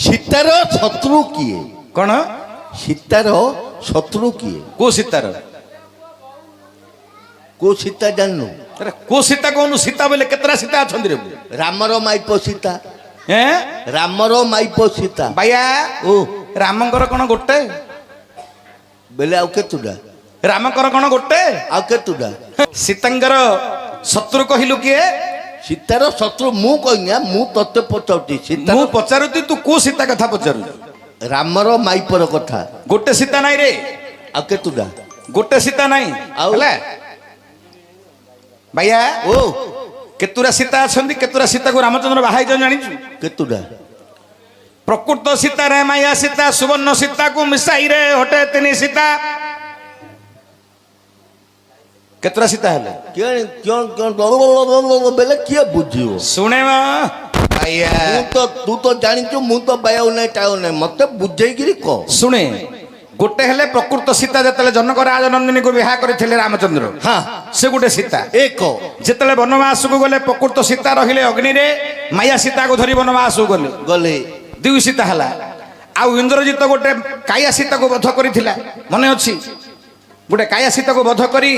ସୀତାର ଶତ୍ରୁ କିଏ? କଣ ସୀତାର ଶତ୍ରୁ କିଏ? କୋଉ ସୀତାର? କୋଉ ସୀତା ଜାଣିନୁ? ଆରେ କୋଉ ସୀତା କହୁନୁ? ସୀତା ବୋଲେ କେତେଟା ସୀତା ଅଛନ୍ତି ରେ? ରାମର ମାଇପ ସୀତା। ଏଁ ରାମର ମାଇପ ସୀତା। ବାୟା ଓ ରାମଙ୍କର କଣ ଗୋଟେ? ବେଲେ ଆଉ କେତୁଟା? ରାମଙ୍କର କଣ ଗୋଟେ? ଆଉ କେତୁଟା? ସୀତାଙ୍କର ଶତ୍ରୁ କହିଲୁ କିଏ? ସୀତାର ଶତ୍ରୁ ମୁଁ କହିନି, ମୁଁ ତତେ ପଚାରୁଛି। ସୀତା ମୁଁ ପଚାରୁଛି, ତୁ କୋଉ ସୀତା କଥା ପଚାରୁଛୁ? ରାମର ମାଇପର କଥା। ଗୋଟେ ସୀତା ନାଇଁ ରେ। ଆଉ କେତୁଟା? ଗୋଟେ ସୀତା ନାଇଁ। ଆଉ ହେଲା ବାୟା ଓ କେତୁରା ସୀତା ଅଛନ୍ତି? କେତୁରା ସୀତାକୁ ରାମଚନ୍ଦ୍ର ବାହା ହେଇଛନ୍ତି ଜାଣିଛୁ? କେତୁଟା? ପ୍ରକୃତ ସୀତାରେ ମାୟା ସୀତା ସୁବର୍ଣ୍ଣ ସୀତାକୁ ମିଶାଇରେ ହଟେ ତିନି ସୀତା। କେତୁରା ସୀତା ହେଲେ? ବେଲେ କିଏ ବୁଝିବ? ଶୁଣେ ବାୟା, ତୁ ତ ଜାଣିଛୁ, ମୁଁ ତ ବାୟାଉ ନାହିଁ ଟାଉ ନାହିଁ, ମତେ ବୁଝେଇକିରି କହ। ଶୁଣେ, ଗୋଟେ ହେଲେ ପ୍ରକୃତ ସୀତା, ଯେତେବେଳେ ଜନକ ରାଜନନ୍ଦିନୀକୁ ବିବାହ କରିଥିଲେ ରାମଚନ୍ଦ୍ର, ହଁ ସେ ଗୋଟେ ସୀତା। ଏକ ଯେତେବେଳେ ବନବାସକୁ ଗଲେ ପ୍ରକୃତ ସୀତା ରହିଲେ ଅଗ୍ନିରେ, ମାୟା ସୀତାକୁ ଧରି ବନବାସକୁ ଗଲେ ଗଲେ ଦୁଇ ସୀତା ହେଲା। ଆଉ ଇନ୍ଦ୍ରଜିତ ଗୋଟେ କାୟା ସୀତାକୁ ବଧ କରିଥିଲା, ମନେ ଅଛି? ଗୋଟେ କାୟା ସୀତାକୁ ବଧ କରି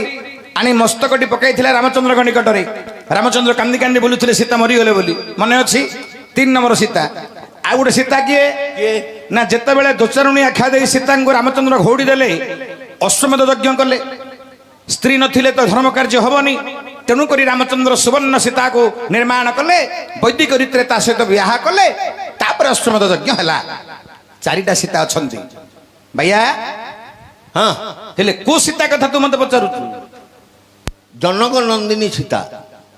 ଆଣି ମସ୍ତକଟି ପକାଇଥିଲା ରାମଚନ୍ଦ୍ରଙ୍କ ନିକଟରେ। ରାମଚନ୍ଦ୍ର କାନ୍ଦି କାନ୍ଦି ବୁଲୁଥିଲେ ସୀତା ମରିଗଲେ ବୋଲି, ମନେ ଅଛି? 3 ନମ୍ବର ସୀତା। ଆଉ ଗୋଟେ ସୀତା କିଏ? ନା ଯେତେବେଳେ ଦୋଚାରୁଣୀ ଆଖ୍ୟା ଦେଇ ସୀତାଙ୍କୁ ରାମଚନ୍ଦ୍ର ଘଉଡ଼ି ଦେଲେ, ଅଶ୍ୱମେଧ ଯଜ୍ଞ କଲେ। ସ୍ତ୍ରୀ ନଥିଲେ ତ ଧର୍ମ କାର୍ଯ୍ୟ ହବନି, ତେଣୁକରି ରାମଚନ୍ଦ୍ର ସୁବର୍ଣ୍ଣ ସୀତାକୁ ନିର୍ମାଣ କଲେ, ବୈଦିକ ରୀତିରେ ତା ସହିତ ବିବାହ କଲେ, ତାପରେ ଅଶ୍ୱମେଧ ଯଜ୍ଞ ହେଲା। 4ଟା ସୀତା ଅଛନ୍ତି ବାୟା। ହଁ ହେଲେ କୋଉ ସୀତା କଥା ତୁ ମତେ ପଚାରୁଛୁ? ଜନକ ନନ୍ଦିନୀ ସୀତା।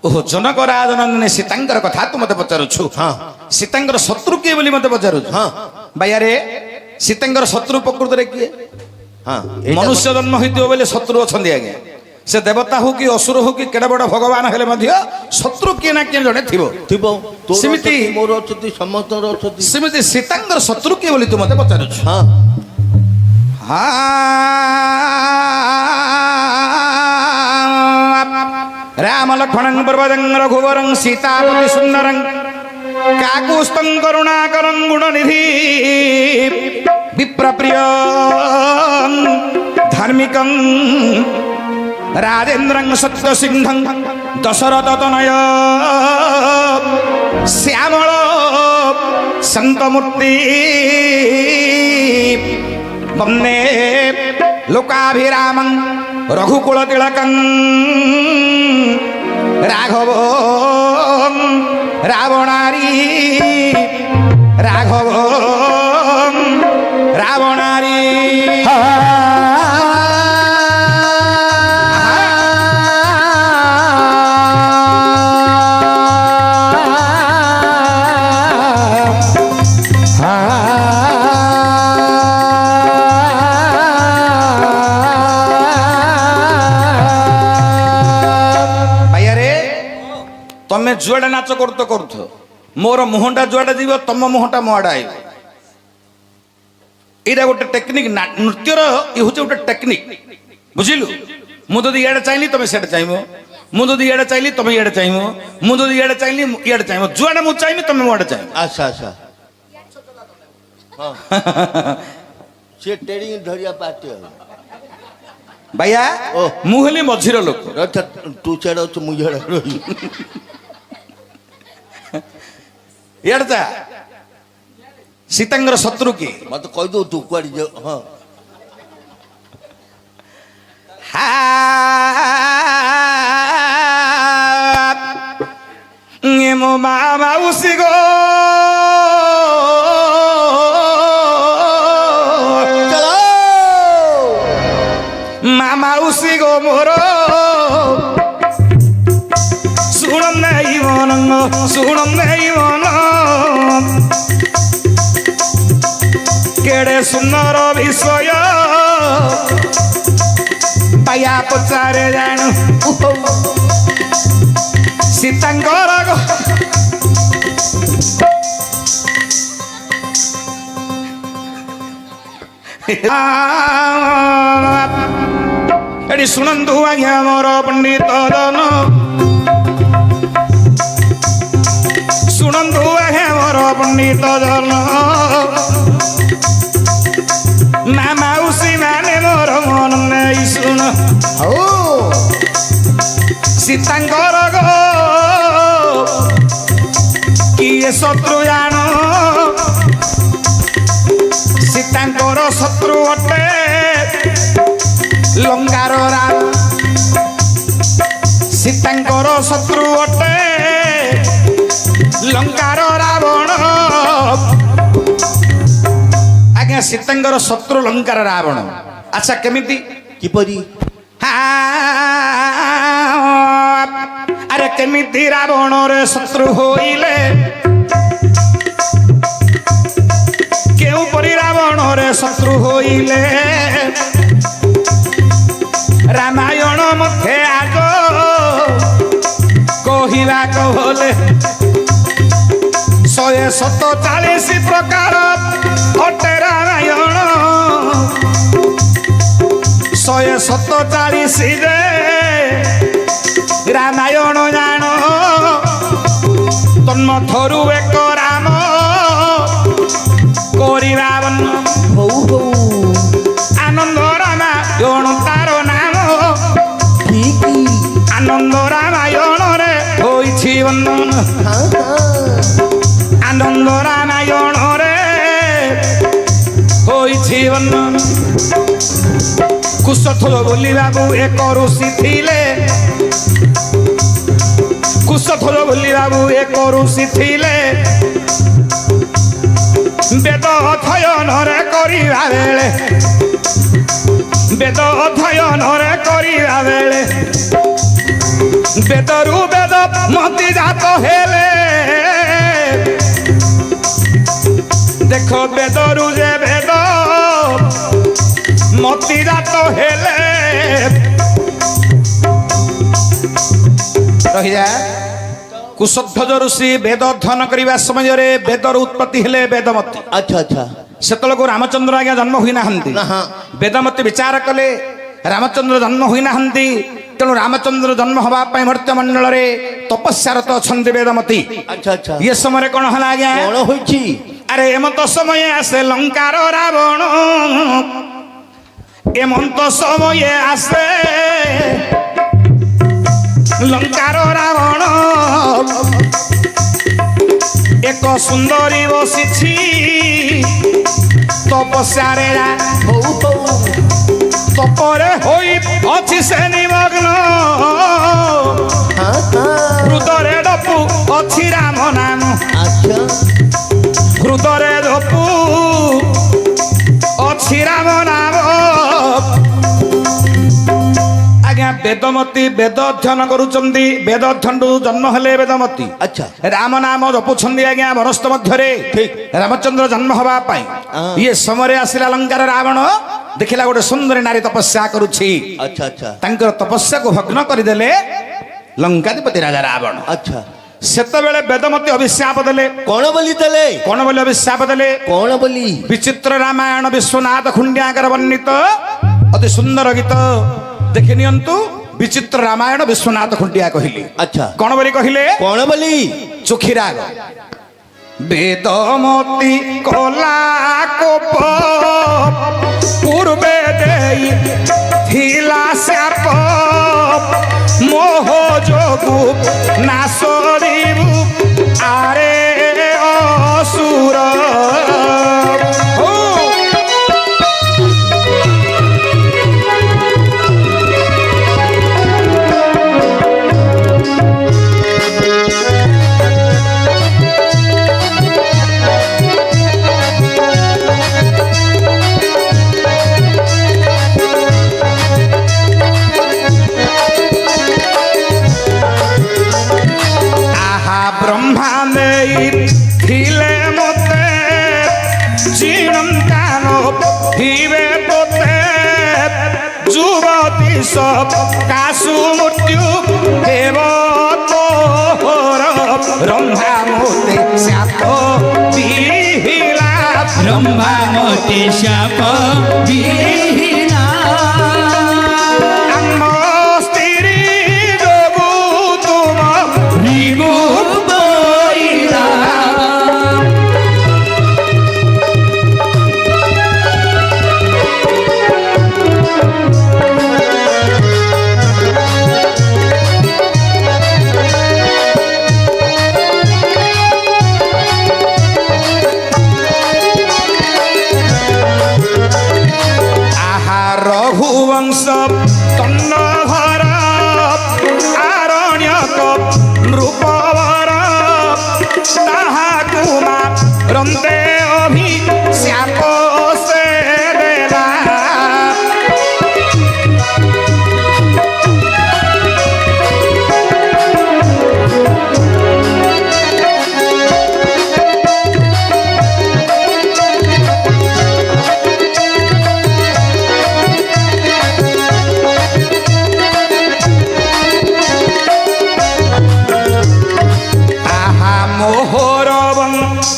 ଓହୋ, ଜନକ ରାଜନନ୍ଦିନୀ ସୀତାଙ୍କର କଥା ତୁ ମତେ ପଚାରୁଛୁ? ହଁ। ସୀତାଙ୍କର ଶତ୍ରୁ କିଏ ବୋଲି ମତେ ପଚାରୁଛୁ? ହଁ ବାୟାରେ, ସୀତାଙ୍କର ଶତ୍ରୁ ପ୍ରକୃତରେ କିଏ? ହଁ ମନୁଷ୍ୟ ଜନ୍ମ ହୋଇଥିବ ବୋଲି ଶତ୍ରୁ ଅଛନ୍ତି ଆଜ୍ଞା। ସେ ଦେବତା ହଉ କି ଅସୁର ହଉ କି କେଡେ ବଡ ଭଗବାନ ହେଲେ ମଧ୍ୟ ଶତ୍ରୁ କିଏ ନା କିଏ ଜଣେ ଥିବ। ଥିବ। ସେମିତି ମୋର ଅଛନ୍ତି, ସମସ୍ତଙ୍କର ଅଛନ୍ତି। ସେମିତି ସୀତାଙ୍କର ଶତ୍ରୁ କିଏ ବୋଲି ତୁ ମତେ ପଚାରୁଛୁ? ହଁ ରାମ ଲକ୍ଷ୍ମଣଂ ପ୍ରଭଜଂ ରଘୁବରଂ ସୀତାପତି ସୁନ୍ଦରଂ କାକୁସ୍ତଂ କରୁଣାକରଂ ଗୁଣନିଧି ବିପ୍ରପ୍ରିୟ ଧାର୍ମିକଂ ରାଜେନ୍ଦ୍ରଂ ସତ୍ୟସିଂହଂ ଦଶରଥ ତନୟ ଶ୍ୟାମଳ ସନ୍ତମୂର୍ତ୍ତି ବନ୍ଦେ ଲୋକାଭିରାମଂ ରଘୁକୁଳ ତିଳକଂ ରାଘବ ରାବଣାରୀ ରାଘବ ରାବଣାରୀ। ତମେ ଯୁଆଡେ ନାଚ କରୁଥ, ମୋର ମୁହଁଟା ଯୁଆଡେ ଯିବ ତମ ମୁହଁଟା ମୋ ଆଡେ ଆଇବ। ଏଇଟା ଗୋଟେ ଟେକ୍ନିକ, ନୃତ୍ୟର ଇଏ ହଉଛି ଗୋଟେ ଟେକ୍ନିକ, ବୁଝିଲୁ? ମୁଁ ଯଦି ଇଆଡେ ଚାହିଁଲି ତମେ ସିଆଡେ ଚାହିଁବ, ମୁଁ ଯଦି ଇଆଡେ ଚାହିଁଲି ତମେ ଇଆଡେ ଚାହିଁବ, ମୁଁ ଯଦି ଇଆଡେ ଚାହିଁଲି ଇଆଡେ ଚାହିଁବ, ଯୁଆଡେ ମୁଁ ଚାହିଁବି ତମେ ମୋ ଆଡେ ଚାହିଁବ। ଆଚ୍ଛା ଆଚ୍ଛା। ହଁ ସେ ଟେଡିଂ ଧରିବା ପାର୍ଟି ଆଉ ବାୟା। ମୁଁ ହେଲି ମଝିର ଲୋକ। ତୁ ସିଆଡେ ଅଛୁ, ମୁଁ ଇଆଡେ ରହିବି। ଇଆଡେ ଯା। ସୀତାଙ୍କର ଶତ୍ରୁ କିଏ? ମତେ କହିଦଉ ତୁ କୁଆଡେ ଯାଉ। ହଁ ମୋ ମା ମାଉସୀ ଗୋ ମା ମାଉସୀ ଗୋ ମୋର ଶୁଣ ନେଇ ମନ, ଶୁଣ ନେଇ ମନ, କେଡେ ସୁନ୍ଦର ବିଷୟ ବାୟା ପଚାରେ ଜାଣୁ ସୀତାଙ୍କର ଏଠି ଶୁଣନ୍ତୁ ଆଜ୍ଞା ମୋର ପଣ୍ଡିତ ଜନ, ଶୁଣନ୍ତୁ ଆଜ୍ଞା ମୋର ପଣ୍ଡିତ ଜନ ମା ମାଉସୀ ମାନେ ମୋର ମନ ନେଇ ଶୁଣ ହଉ ସୀତାଙ୍କର ଗୋ କିଏ ଶତ୍ରୁ ଜାଣ ସୀତାଙ୍କର ଶତ୍ରୁ ଅଟେ ଲଙ୍କାର ରାମ ସୀତାଙ୍କର ଶତ୍ରୁ ଅଟେ ଲଙ୍କାର ରାବଣ ଆଜ୍ଞା ସୀତାଙ୍କର ଶତ୍ରୁ ଲଙ୍କାର ରାବଣ ଆଚ୍ଛା କେମିତି କିପରି ଆରେ କେମିତି ରାବଣରେ ଶତ୍ରୁ ହୋଇଲେ କେଉଁପରି ରାବଣରେ ଶତ୍ରୁ ହୋଇଲେ ରାମାୟଣ ମତେ ଆଗ କହିବାକୁ ଗଲେ 147 ପ୍ରକାର ଅଟେ ରାମାୟଣ 147 ରେ ରାମାୟଣ ଜାଣ ତନ୍ମଥରୁ ଏକ ରାମ କରିବା ହଉ ହଉ ଆନନ୍ଦ ରାମାୟଣ ତାର ନାମ ଠିକ ଆନନ୍ଦ ରାମାୟଣରେ ହୋଇଛି ବନ୍ଦନ ହଁ ହଁ ଆନନ୍ଦ ରାମାୟଣରେ ହୋଇଛି ବନ୍ଦନ କୁଶଥଳ ବୋଲି ବାବୁ ଏକ ଋଷି ଥିଲେ କୁଶଥଳ ବୋଲି ବାବୁ ଏକ ଋଷି ଥିଲେ ବେଦ ଅଧ୍ୟୟନରେ କରିବା ବେଳେ ବେଦ ଅଧ୍ୟୟନରେ କରିବା ବେଳେ ବେଦରୁ ବେଦ ମତି ଜାତ ହେଲେ ଦେଖ ବେଦରୁ ଯେ ବେଦ ମତି ଜାତ ହେଲେ ରହିଯା କୁଶଧ୍ୱଜ ଋଷି ବେଦ ଅଧ୍ୟୟନ କରିବା ସମୟରେ ବେଦର ଉତ୍ପତ୍ତି ହେଲେ ବେଦମତି ଆଚ୍ଛା ଆଚ୍ଛା ସେତେବେଳକୁ ରାମଚନ୍ଦ୍ର ଆଜ୍ଞା ଜନ୍ମ ହୋଇନାହାନ୍ତି ନା ହଁ ବେଦମତି ବିଚାର କଲେ ରାମଚନ୍ଦ୍ର ଜନ୍ମ ହୋଇନାହାନ୍ତି ତେଣୁ ରାମଚନ୍ଦ୍ର ଜନ୍ମ ହେବା ପାଇଁ ମର୍ତ୍ତ୍ୟମଣ୍ଡଳରେ ତପସ୍ୟାରତ ଅଛନ୍ତି ବେଦମତି ଆଚ୍ଛା ଆଚ୍ଛା ଏ ସମୟରେ କଣ ହେଲା ଆଜ୍ଞା କଣ ହୋଇଛି ଆରେ ଏମନ୍ତ ସମୟ ଆସେ ଲଙ୍କାର ରାବଣ ଏମନ୍ତ ସମୟ ଆସେ ଲଙ୍କାର ରାବଣ ଏକ ସୁନ୍ଦରୀ ବସିଛି ତପସ୍ୟାରେ ହଉ ହଉ ତପରେ ହୋଇ ଅଛି ସେ ନିମଗ୍ନ ହଁ ହଁ ହୃଦୟରେ ଡପୁ ଅଛି ରାମ ନାମ ଆଚ୍ଛା ହୃଦୟରେ ଡପୁ ଅଛି ରାମ ନାମ ଆଜ୍ଞା ବେଦମତି ବେଦ ଅଧ୍ୟୟନ କରୁଛନ୍ତି ବେଦ ଅଧ୍ୟୟନରୁ ଜନ୍ମ ହେଲେ ବେଦମତି ଆଚ୍ଛା ରାମ ନାମ ଜପୁଛନ୍ତି ଆଜ୍ଞା ବନସ୍ତ ମଧ୍ୟରେ ଠିକ ରାମଚନ୍ଦ୍ର ଜନ୍ମ ହେବା ପାଇଁ ଇଏ ସମୟରେ ଆସିଲା ଲଙ୍କାର ରାବଣ ଦେଖିଲା ଗୋଟେ ସୁନ୍ଦରୀ ନାରୀ ତପସ୍ୟା କରୁଛି ଆଚ୍ଛା ଆଚ୍ଛା ତାଙ୍କର ତପସ୍ୟାକୁ ଭଗ୍ନ କରିଦେଲେ ଲଙ୍କାଧିପତି ରାଜା ରାବଣ ଆଚ୍ଛା ସେତେବେଳେ ବେଦମତି ଅଭିଶାପ ଦେଲେ କଣ ବୋଲି ଦେଲେ କଣ ବୋଲି ଅଭିଶାପ ଦେଲେ କଣ ବୋଲି ବିଚିତ୍ର ରାମାୟଣ ବିଶ୍ୱନାଥ ଖୁଣ୍ଡିଆଙ୍କର ବର୍ଣ୍ଣିତ ଅତି ସୁନ୍ଦର ଗୀତ ଦେଖି ନିଅନ୍ତୁ ବିଚିତ୍ର ରାମାୟଣ ବିଶ୍ୱନାଥ ଖୁଣ୍ଡିଆ କହିଲେ ଆଚ୍ଛା କଣ ବୋଲି କହିଲେ କଣ ବୋଲି ଚୋଖିରାଗ ବେଦମତି କଲା କୋପ ପୂର୍ବେ ଦେଇ ଥିଲା ସାପ ମୋହ ଯୋଗୁ ନାଶରିବୁ ଆରେ ଅସୁର ଥିଲେ ମତେ ଚିରନ୍ତାନ ଥିବେ ତୋତେ ଯୁବତୀ କାଶୁ ମୃତ୍ୟୁ ଦେବ ତୋର ରମ୍ଭା ମୋତେ ସାପ ବିହିଲା ବ୍ରହ୍ମା ମତେ శాప ବିହିଲା ଆମ ସ୍ତ୍ରୀ ଯୋଗୁ ତୁମ ରିଗୁ ବଇଲା रंदे अभिशाप से देला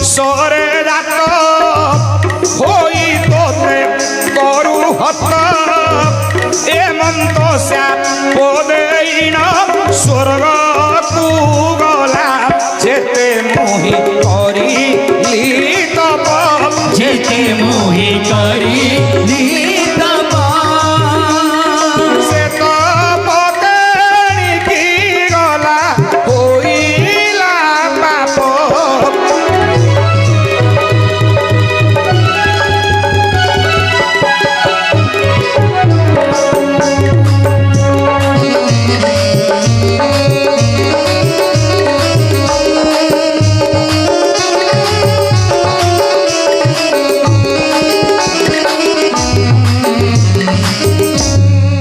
सोरे जात होई तोते करू हत ए मंत पोदेन स्वर्ग तू गला जेते मोहि करी तप जेते मोहि करी तप से तप तेणिकी गला होइला पाप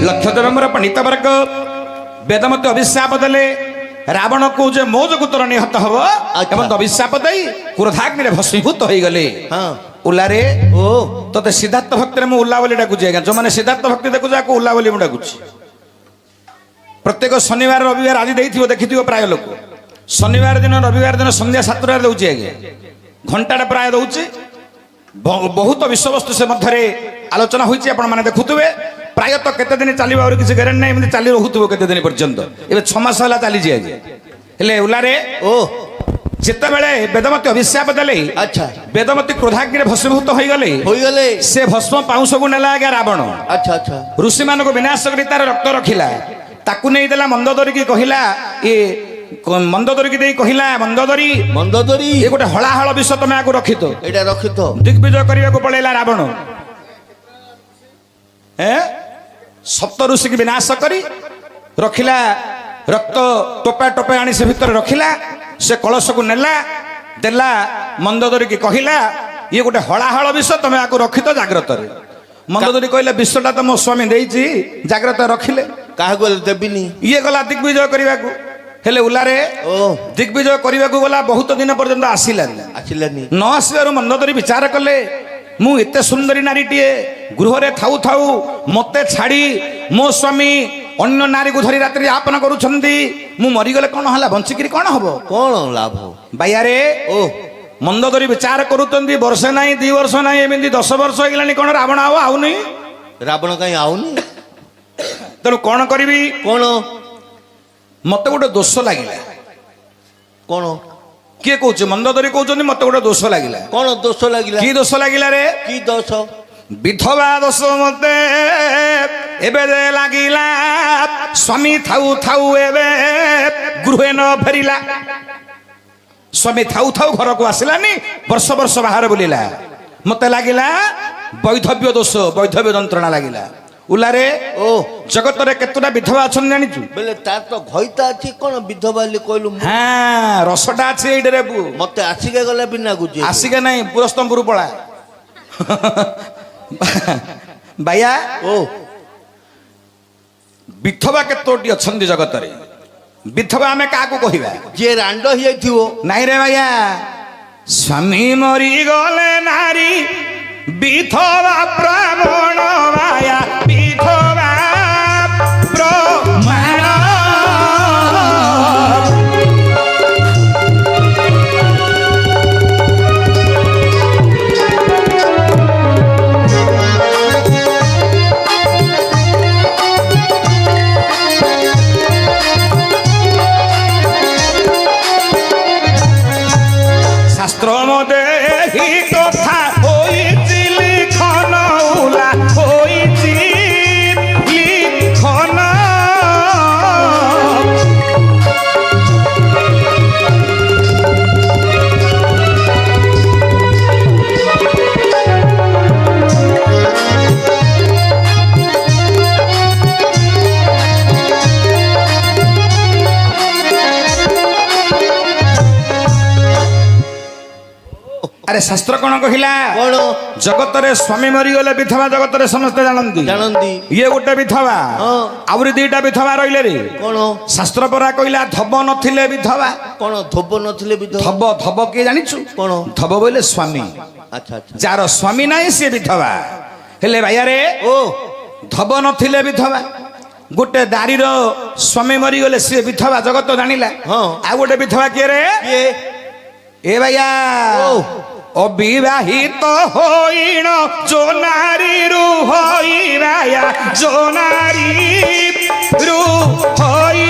लक्षधर्मर पंडित वर्ग वेद मत अभिशाप देले रावण को जे मो जगुतर निहत हब एवं अभिशाप दे क्रोधाग्नि भस्मीभूत हो गले हाँ उल्लारे ओ तोते सिद्धार्थ भक्ति में उल्ला बोली डाकुची आज्ञा जो मैंने सिद्धार्थ भक्ति देखु जाको उल्ला बोली मैं डाकुची प्रत्येक शनिवार रविवार आज देखियो देखिथिबो प्राय लोक शनिवार दिन रविवार दिन संध्या 7 दउची आज्ञा घंटाटा प्राय दउची बहुत विषयवस्तु से मध्यरे आलोचना होईची आपण माने देखुथिबे प्रायतः केते दिन चलिबा और किसी गारंटी नै एमति चली रहुथबो केते दिन पर्यंत एबे 6 मास होला चली जी आज्ञा हेले उल्लारे ओ जिते बेले वेदमती अभिशाप देले अच्छा वेदमती क्रोधाग्नि भस्मीभूत हो गले से भस्म पाउस को नेला आज्ञा रावण अच्छा अच्छा ऋषि मान को विनाश करी तार रक्त रखिला ताकू नहीं देला मंदोदरी की कहिला ए मंदोदरी की देई कहिला मंदोदरी ये गोटे हलाहल विष तमे आको रखितो एटा रखितो दिग्विजय करिया को पड़ेला रावण सप्त ऋषि की विनाश करी रखिला रक्त टोपा टोपा आनी से भीतर रखिला से कलश को नेला देला मंदोदरी की कहिला ये गोटे हलाहल विष तमे आको रखितो जाग्रत रे मंदोदरी कहले विषटा तो मो स्वामी देइची जाग्रत रखिले काहे को देबिनी ये गला दिग्विजय करिया को हेले उल्लारे ओ दिग्विजय करिया को गला बहुत दिन पर्यंत आसिलानी न आसबार मंदोदरी विचार कले मु एते सुंदरी नारीटीए गृह थाऊ थाऊ मते छाड़ी मो स्वामी अन्य नारी को धरी रात्रि आपन करूछंदी मु मरीगले कौन हला बंचिकिरी कौन हबो कौन लाभ बायारे ओ मंदोदरी विचार करूतंदी वर्ष नाही 2 वर्ष नाही एमिंदी 10 वर्ष होइलानी कौन रावण आउ नहीं रावण कहीं आउनी तेणु कौन करी कौन मत गोटे दोष लगिला कौन किए कौच मंदोदरी कहते मत गोटे दोष लगिला कौन दोष लगिला कि दोष लगिला रे की दोष विधवा दोष मते एबे जे लागिला स्वामी थाऊ थाऊ एबे गृहे न फेरिला स्वामी थाऊ थाऊ घर को आसिलानी वर्ष वर्ष बाहर बुलिला मते लागिला वैधव्य दोष वैधव्य जंत्रणा लागिला उल्लारे ओ जगत रे केतुटा विधवा अछन जानिचु बेले तार तो घइता अछि कोन विधवा ले कहलु हां रसटा अछि एडे रे बु मते आसिके गले बिना गुजे आसिके नाही पुरस्तमपुर पळा बाया ओ विधवा केतोटी अछंदी जगत रे विधवा हमें काकू कहिबा जे रांडो हिय थिवो नाही रे भैया स्वामी मरी गले नारी विधवा ब्राह्मण माया विधवा ब्राह्मण शास्त्र मते ही कथा ଆରେ ଶାସ୍ତ୍ର କଣ କହିଲା? କଣ ଜଗତରେ ସ୍ୱାମୀ ମରିଗଲେ ବିଧବା ଜଗତରେ ସମସ୍ତେ ଜାଣନ୍ତି। ଜାଣନ୍ତି? ଇଏ ଗୋଟେ ବିଧବା, ହଁ। ଆହୁରି ଦିଟା ବିଧବା ରହିଲେ ରେ। କଣ ଶାସ୍ତ୍ର ପରା କହିଲା ଧବ ନଥିଲେ ବିଧବା। କଣ ଧୋବ ନଥିଲେ ବିଧବା? ଧବ ଧବ କିଏ ଜାଣିଛୁ? କଣ? ଧବ ବୋଇଲେ ସ୍ୱାମୀ, ଆଚ୍ଛା ଆଚ୍ଛା। ଯାହାର ସ୍ୱାମୀ ନାହିଁ ସିଏ ବିଧବା। ହେଲେ ଭାଇଆରେ ଓ ଧବ ନଥିଲେ ବିଧବା, ଗୋଟେ ଦାରିର ସ୍ୱାମୀ ମରିଗଲେ ସିଏ ବିଧବା ଜଗତ ଜାଣିଲା। ହଁ। ଆଉ ଗୋଟେ ବିଧବା କିଏ ରେ? କିଏ? এ ভাইয়া ও অবিবাহিত হইণ যো নারী রু হই ভাইয়া যো নারী রু হই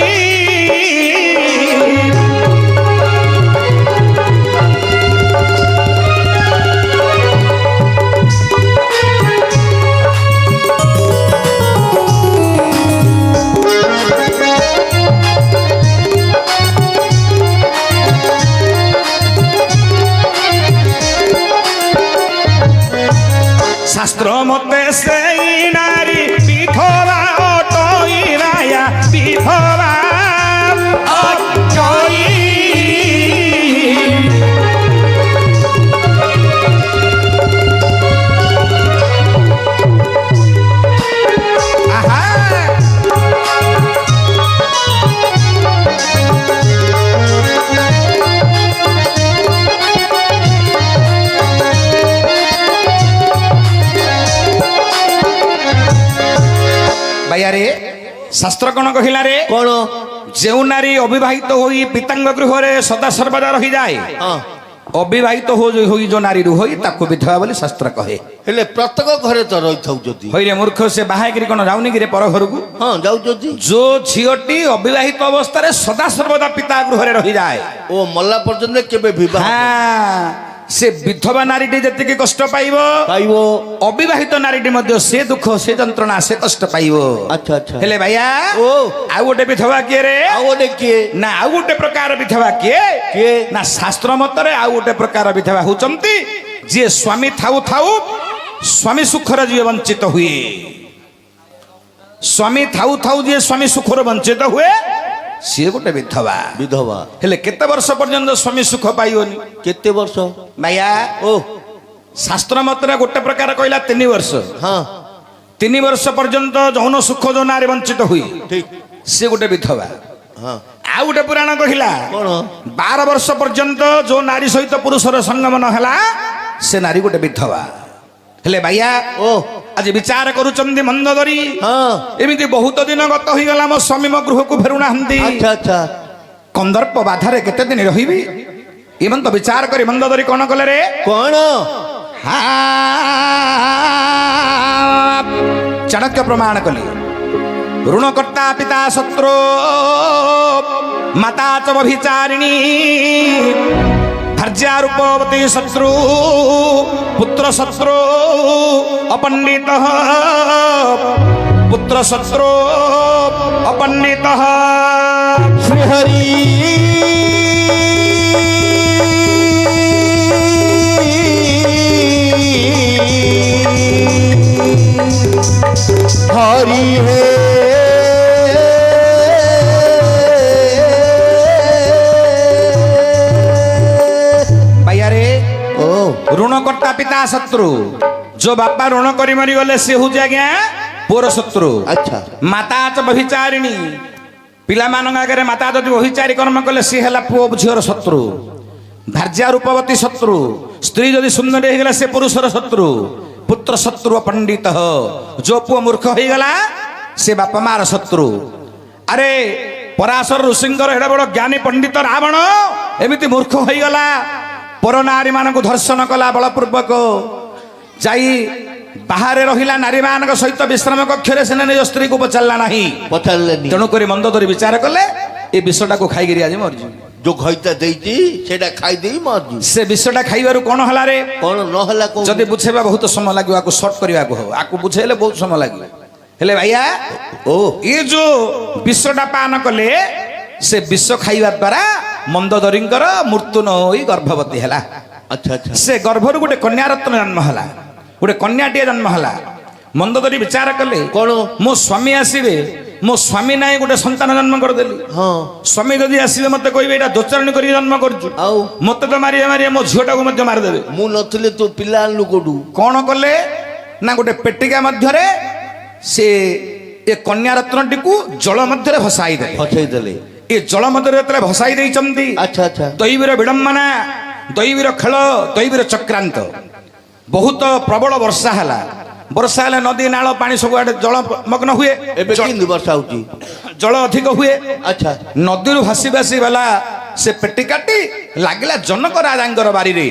শাস্ত্র মতে সেই নারী বিধবা অটই ভাইয়া বিধবা অটই আহা ভাইয়ারে শাস্ত্র কোন কহিলা রে? কଣ? যেউ নারী অবিবাহিত হই পিতাঙ্গ গৃহরে সদা সর্বদা রহি যায়, ହଁ। অবিবাহিত হই যে নারী রুহই তাকে বিধবা বলে শাস্ত্র কহে। ହେଲେ ପ୍ରତ୍ୟେକ ঘରେ ତ ରହିଥାଉ ଯଦି। হইরে মূর্খ সে বাহাইকি কোন যাওনি কি রে পর ঘরকু? ହଁ ଯାଉଛନ୍ତି। যে ঝিওটি অবিবাহিত অবস্থায় সদা সর্বদা পিতা গৃহরে রহি যায়, ଓ ମଲା ପର୍ଯ୍ୟନ୍ତ କେବେ ବିବାହ হ্যাঁ সে বিধবা নারীটি যেতিকি কষ্ট পাইব, ପାଇବ? অবিবাহিত নারীটি মধ্য সে দুঃখ সে যন্ত্রণা সে কষ্ট পাইব। ଆଚ୍ଛା ଆଚ୍ଛା। হেলে ভাইয়া ଓ ଆଉ ଗୋଟେ ବିଧବା କିଏ ରେ? ଆଉ ଗୋଟେ କିଏ? ନା ଆଉ ଗୋଟେ ପ୍ରକାର ବିଧବା କିଏ? କିଏ? ନା ଶାସ୍ତ୍ର ମତରେ ଆଉ ଗୋଟେ ପ୍ରକାର ବିଧବା ହଉଛନ୍ତି ଯିଏ ସ୍ୱାମୀ ଥାଉ ଥାଉ ସ୍ୱାମୀ ସୁଖରେ ଯିଏ ବଞ୍ଚିତ ହୁଏ। ସ୍ୱାମୀ ଥାଉ ଥାଉ ଯିଏ ସ୍ୱାମୀ ସୁଖରେ ବଞ୍ଚିତ ହୁଏ ସିଏ ଗୋଟେ ବିଧବା। ବିଧବା। ହେଲେ କେତେ ବର୍ଷ ପର୍ଯ୍ୟନ୍ତ ସ୍ୱାମୀ ସୁଖ ପାଇବନି? କେତେ ବର୍ଷ? ଭାଇଆ ଓ ଶାସ୍ତ୍ର ମତରେ ଗୋଟେ ପ୍ରକାର କହିଲା 3 ବର୍ଷ। ହଁ 3 ବର୍ଷ ପର୍ଯ୍ୟନ୍ତ ଯୌନ ସୁଖ ଯୋଉ ନାରୀ ବଞ୍ଚିତ ହୁଏ ଠିକ। ସିଏ ଗୋଟେ ବିଧବା। ହଁ ଆଉ ଗୋଟେ ପୁରାଣ କହିଲା କଣ? 12 ବର୍ଷ ପର୍ଯ୍ୟନ୍ତ ଯୋଉ ନାରୀ ସହିତ ପୁରୁଷର ସଙ୍ଗମନ ହେଲା ସେ ନାରୀ ଗୋଟେ ବିଧବା। ହେଲେ ଭାଇଆ ଓ ଆଜି ବିଚାର କରୁଛନ୍ତି ମନ୍ଦ ଧରି, ହଁ ଏମିତି ବହୁତ ଦିନ ଗତ ହେଇଗଲା ମୋ ସ୍ୱାମୀ ମୋ ଗୃହକୁ ଫେରୁନାହାନ୍ତି, ଆଚ୍ଛା ଆଚ୍ଛା। କନ୍ଦର୍ପ ବାଧାରେ କେତେ ଦିନ ରହିବି? ଏମନ୍ତ ବିଚାର କରି ମନ୍ଦ ଧରି କଣ କଲେ ରେ? କଣ? ଚାଣକ୍ୟ ପ୍ରମାଣ କଲେ ଋଣକର୍ତ୍ତା ପିତା ଶତ୍ରୁ ମାତା ଚ ବ୍ୟଭିଚାରିଣୀ ଭାର୍ଯ୍ୟା ରୂପବତୀ ଶତ୍ରୁ ପୁତ୍ର ଶତ୍ରୁ ଅପଣ୍ଡିତ ପୁତ୍ର ଶତ୍ରୁ ଅପଣ୍ଡିତ ଶ୍ରୀହରି हरि हे ଭାଇଆରେ ओ ଋଣକର୍ତ୍ତା ପିତା ଶତ୍ରୁ, ଯୋଉ ବାପା ଋଣ କରି ମରିଗଲେ ସେ ହଉଛି ଆଜ୍ଞା ପୁଅର ଶତ୍ରୁ। अच्छा ମାତା ଚ ବ୍ୟଭିଚାରିଣୀ, ପିଲାମାନଙ୍କ ଆଗରେ ମାତା ଯଦି ବ୍ୟଭିଚାରୀ କର୍ମ କଲେ ସିଏ ହେଲା ପୁଅ ଝିଅର ଶତ୍ରୁ। ଭାର୍ଯ୍ୟା ରୂପବତୀ ଶତ୍ରୁ, ସ୍ତ୍ରୀ ଯଦି ସୁନ୍ଦରୀ ହେଇଗଲା ସେ ପୁରୁଷର ଶତ୍ରୁ। ପୁତ୍ର ଶତ୍ରୁ ପଣ୍ଡିତ, ଯୋଉ ପୁଅ ମୂର୍ଖ ହେଇଗଲା ସେ ବାପା ମାର ଶତ୍ରୁ। ଆରେ ପରାଶର ଋଷିଙ୍କର ଏଡେ ବଡ ଜ୍ଞାନୀ ପଣ୍ଡିତ ରାବଣ ଏମିତି ମୂର୍ଖ ହେଇଗଲା, ପର ନାରୀ ମାନଙ୍କୁ ଧର୍ଷଣ କଲା ବଳପୂର୍ବକ, ଯାଇ ବାହାରେ ରହିଲା ନାରୀ ମାନଙ୍କ ସହିତ ବିଶ୍ରାମ କକ୍ଷରେ ସେ ନିଜ ସ୍ତ୍ରୀକୁ ପଚାରିଲା ନାହିଁ। ପଚାରିଲେନି। ତେଣୁ କରି ମନ୍ଦ ଧରି ବିଚାର କଲେ ଏ ବିଷଟାକୁ ଖାଇକିରି ଆଜି ମରିଯିବ। ଯୋଉ ଘଇତା ଦେଇଛି ସେଇଟା ଖାଇଦେଇ ମରିଯିବ। ସେ ବିଷଟା ଖାଇବାରୁ କଣ ହେଲା ରେ? କଣ ନହେଲା କଣ? ଯଦି ବୁଝେଇବା ବହୁତ ସମୟ ଲାଗିବ, ଆକୁ ସର୍ଟ କରିବାକୁ ହବ, ଆକୁ ବୁଝେଇଲେ ବହୁତ ସମୟ ଲାଗିବ। ହେଲେ ଭାଇଆ ଓ ଏ ଯୋଉ ବିଷଟା ପାନ କଲେ ସେ ବିଷ ଖାଇବା ଦ୍ୱାରା ମନ୍ଦୋଦରୀଙ୍କର ମୃତ୍ୟୁ ନ ହୋଇ ଗର୍ଭବତୀ ହେଲା। ଆଚ୍ଛା ଆଚ୍ଛା। ସେ ଗର୍ଭରୁ ଗୋଟେ କନ୍ୟା ରତ୍ନ ଜନ୍ମ ହେଲା, ଗୋଟେ କନ୍ୟାଟିଏ ଜନ୍ମ ହେଲା। ମନ୍ଦୋଦରୀ ବିଚାର କଲେ କଣ? ମୋ ସ୍ୱାମୀ ଆସିବେ ମୋ ସ୍ୱାମୀ ନାହିଁ ଗୋଟେ ସନ୍ତାନ ଜନ୍ମ କରିଦେଲି। ହଁ ସ୍ୱାମୀ ଯଦି ଆସିଲେ ମତେ କହିବେ ଏଇଟା ଦୋଚାରଣୀ କରିକି ଜନ୍ମ କରୁଛୁ, ଆଉ ମତେ ତ ମାରିବେ ମାରିବେ, ମୋ ଝିଅଟାକୁ ମଧ୍ୟ ମାରିଦେବେ। ମୁଁ ନଥିଲେ ତୁ ପିଲା ଆଣିଲୁ କୋଉଠୁ? କଣ କଲେ ନା ଗୋଟେ ପେଟିକା ମଧ୍ୟରେ ସେ ଏ କନ୍ୟା ରତ୍ନଟିକୁ ଜଳ ମଧ୍ୟରେ ଭସାଇ ଦେଲେ। ଫସେଇ ଦେଲେ। ଏ ଜଳ ମଧ୍ୟରେ ଯେତେବେଳେ ଭସାଇ ଦେଇଛନ୍ତି, ଆଚ୍ଛା ଆଚ୍ଛା। ଦୈବୀର ବିଡ଼ମ୍ବନା, ଦୈବୀର ଖେଳ, ଦୈବୀର ଚକ୍ରାନ୍ତ। ବହୁତ ପ୍ରବଳ ବର୍ଷା ହେଲା। ବର୍ଷା ହେଲେ ନଦୀ ନାଳ ପାଣି ସବୁଆଡେ ଜଳମଗ୍ନ ହୁଏ। ଏବେ କେମିତି ବର୍ଷା ହଉଛି? ଜଳ ଅଧିକ ହୁଏ। ଆଚ୍ଛା। ନଦୀରୁ ଭାସି ଭାସି ଗଲା ସେ ପେଟିକାଟି, ଲାଗିଲା ଜନକ ରାଜାଙ୍କର ବାରିରେ।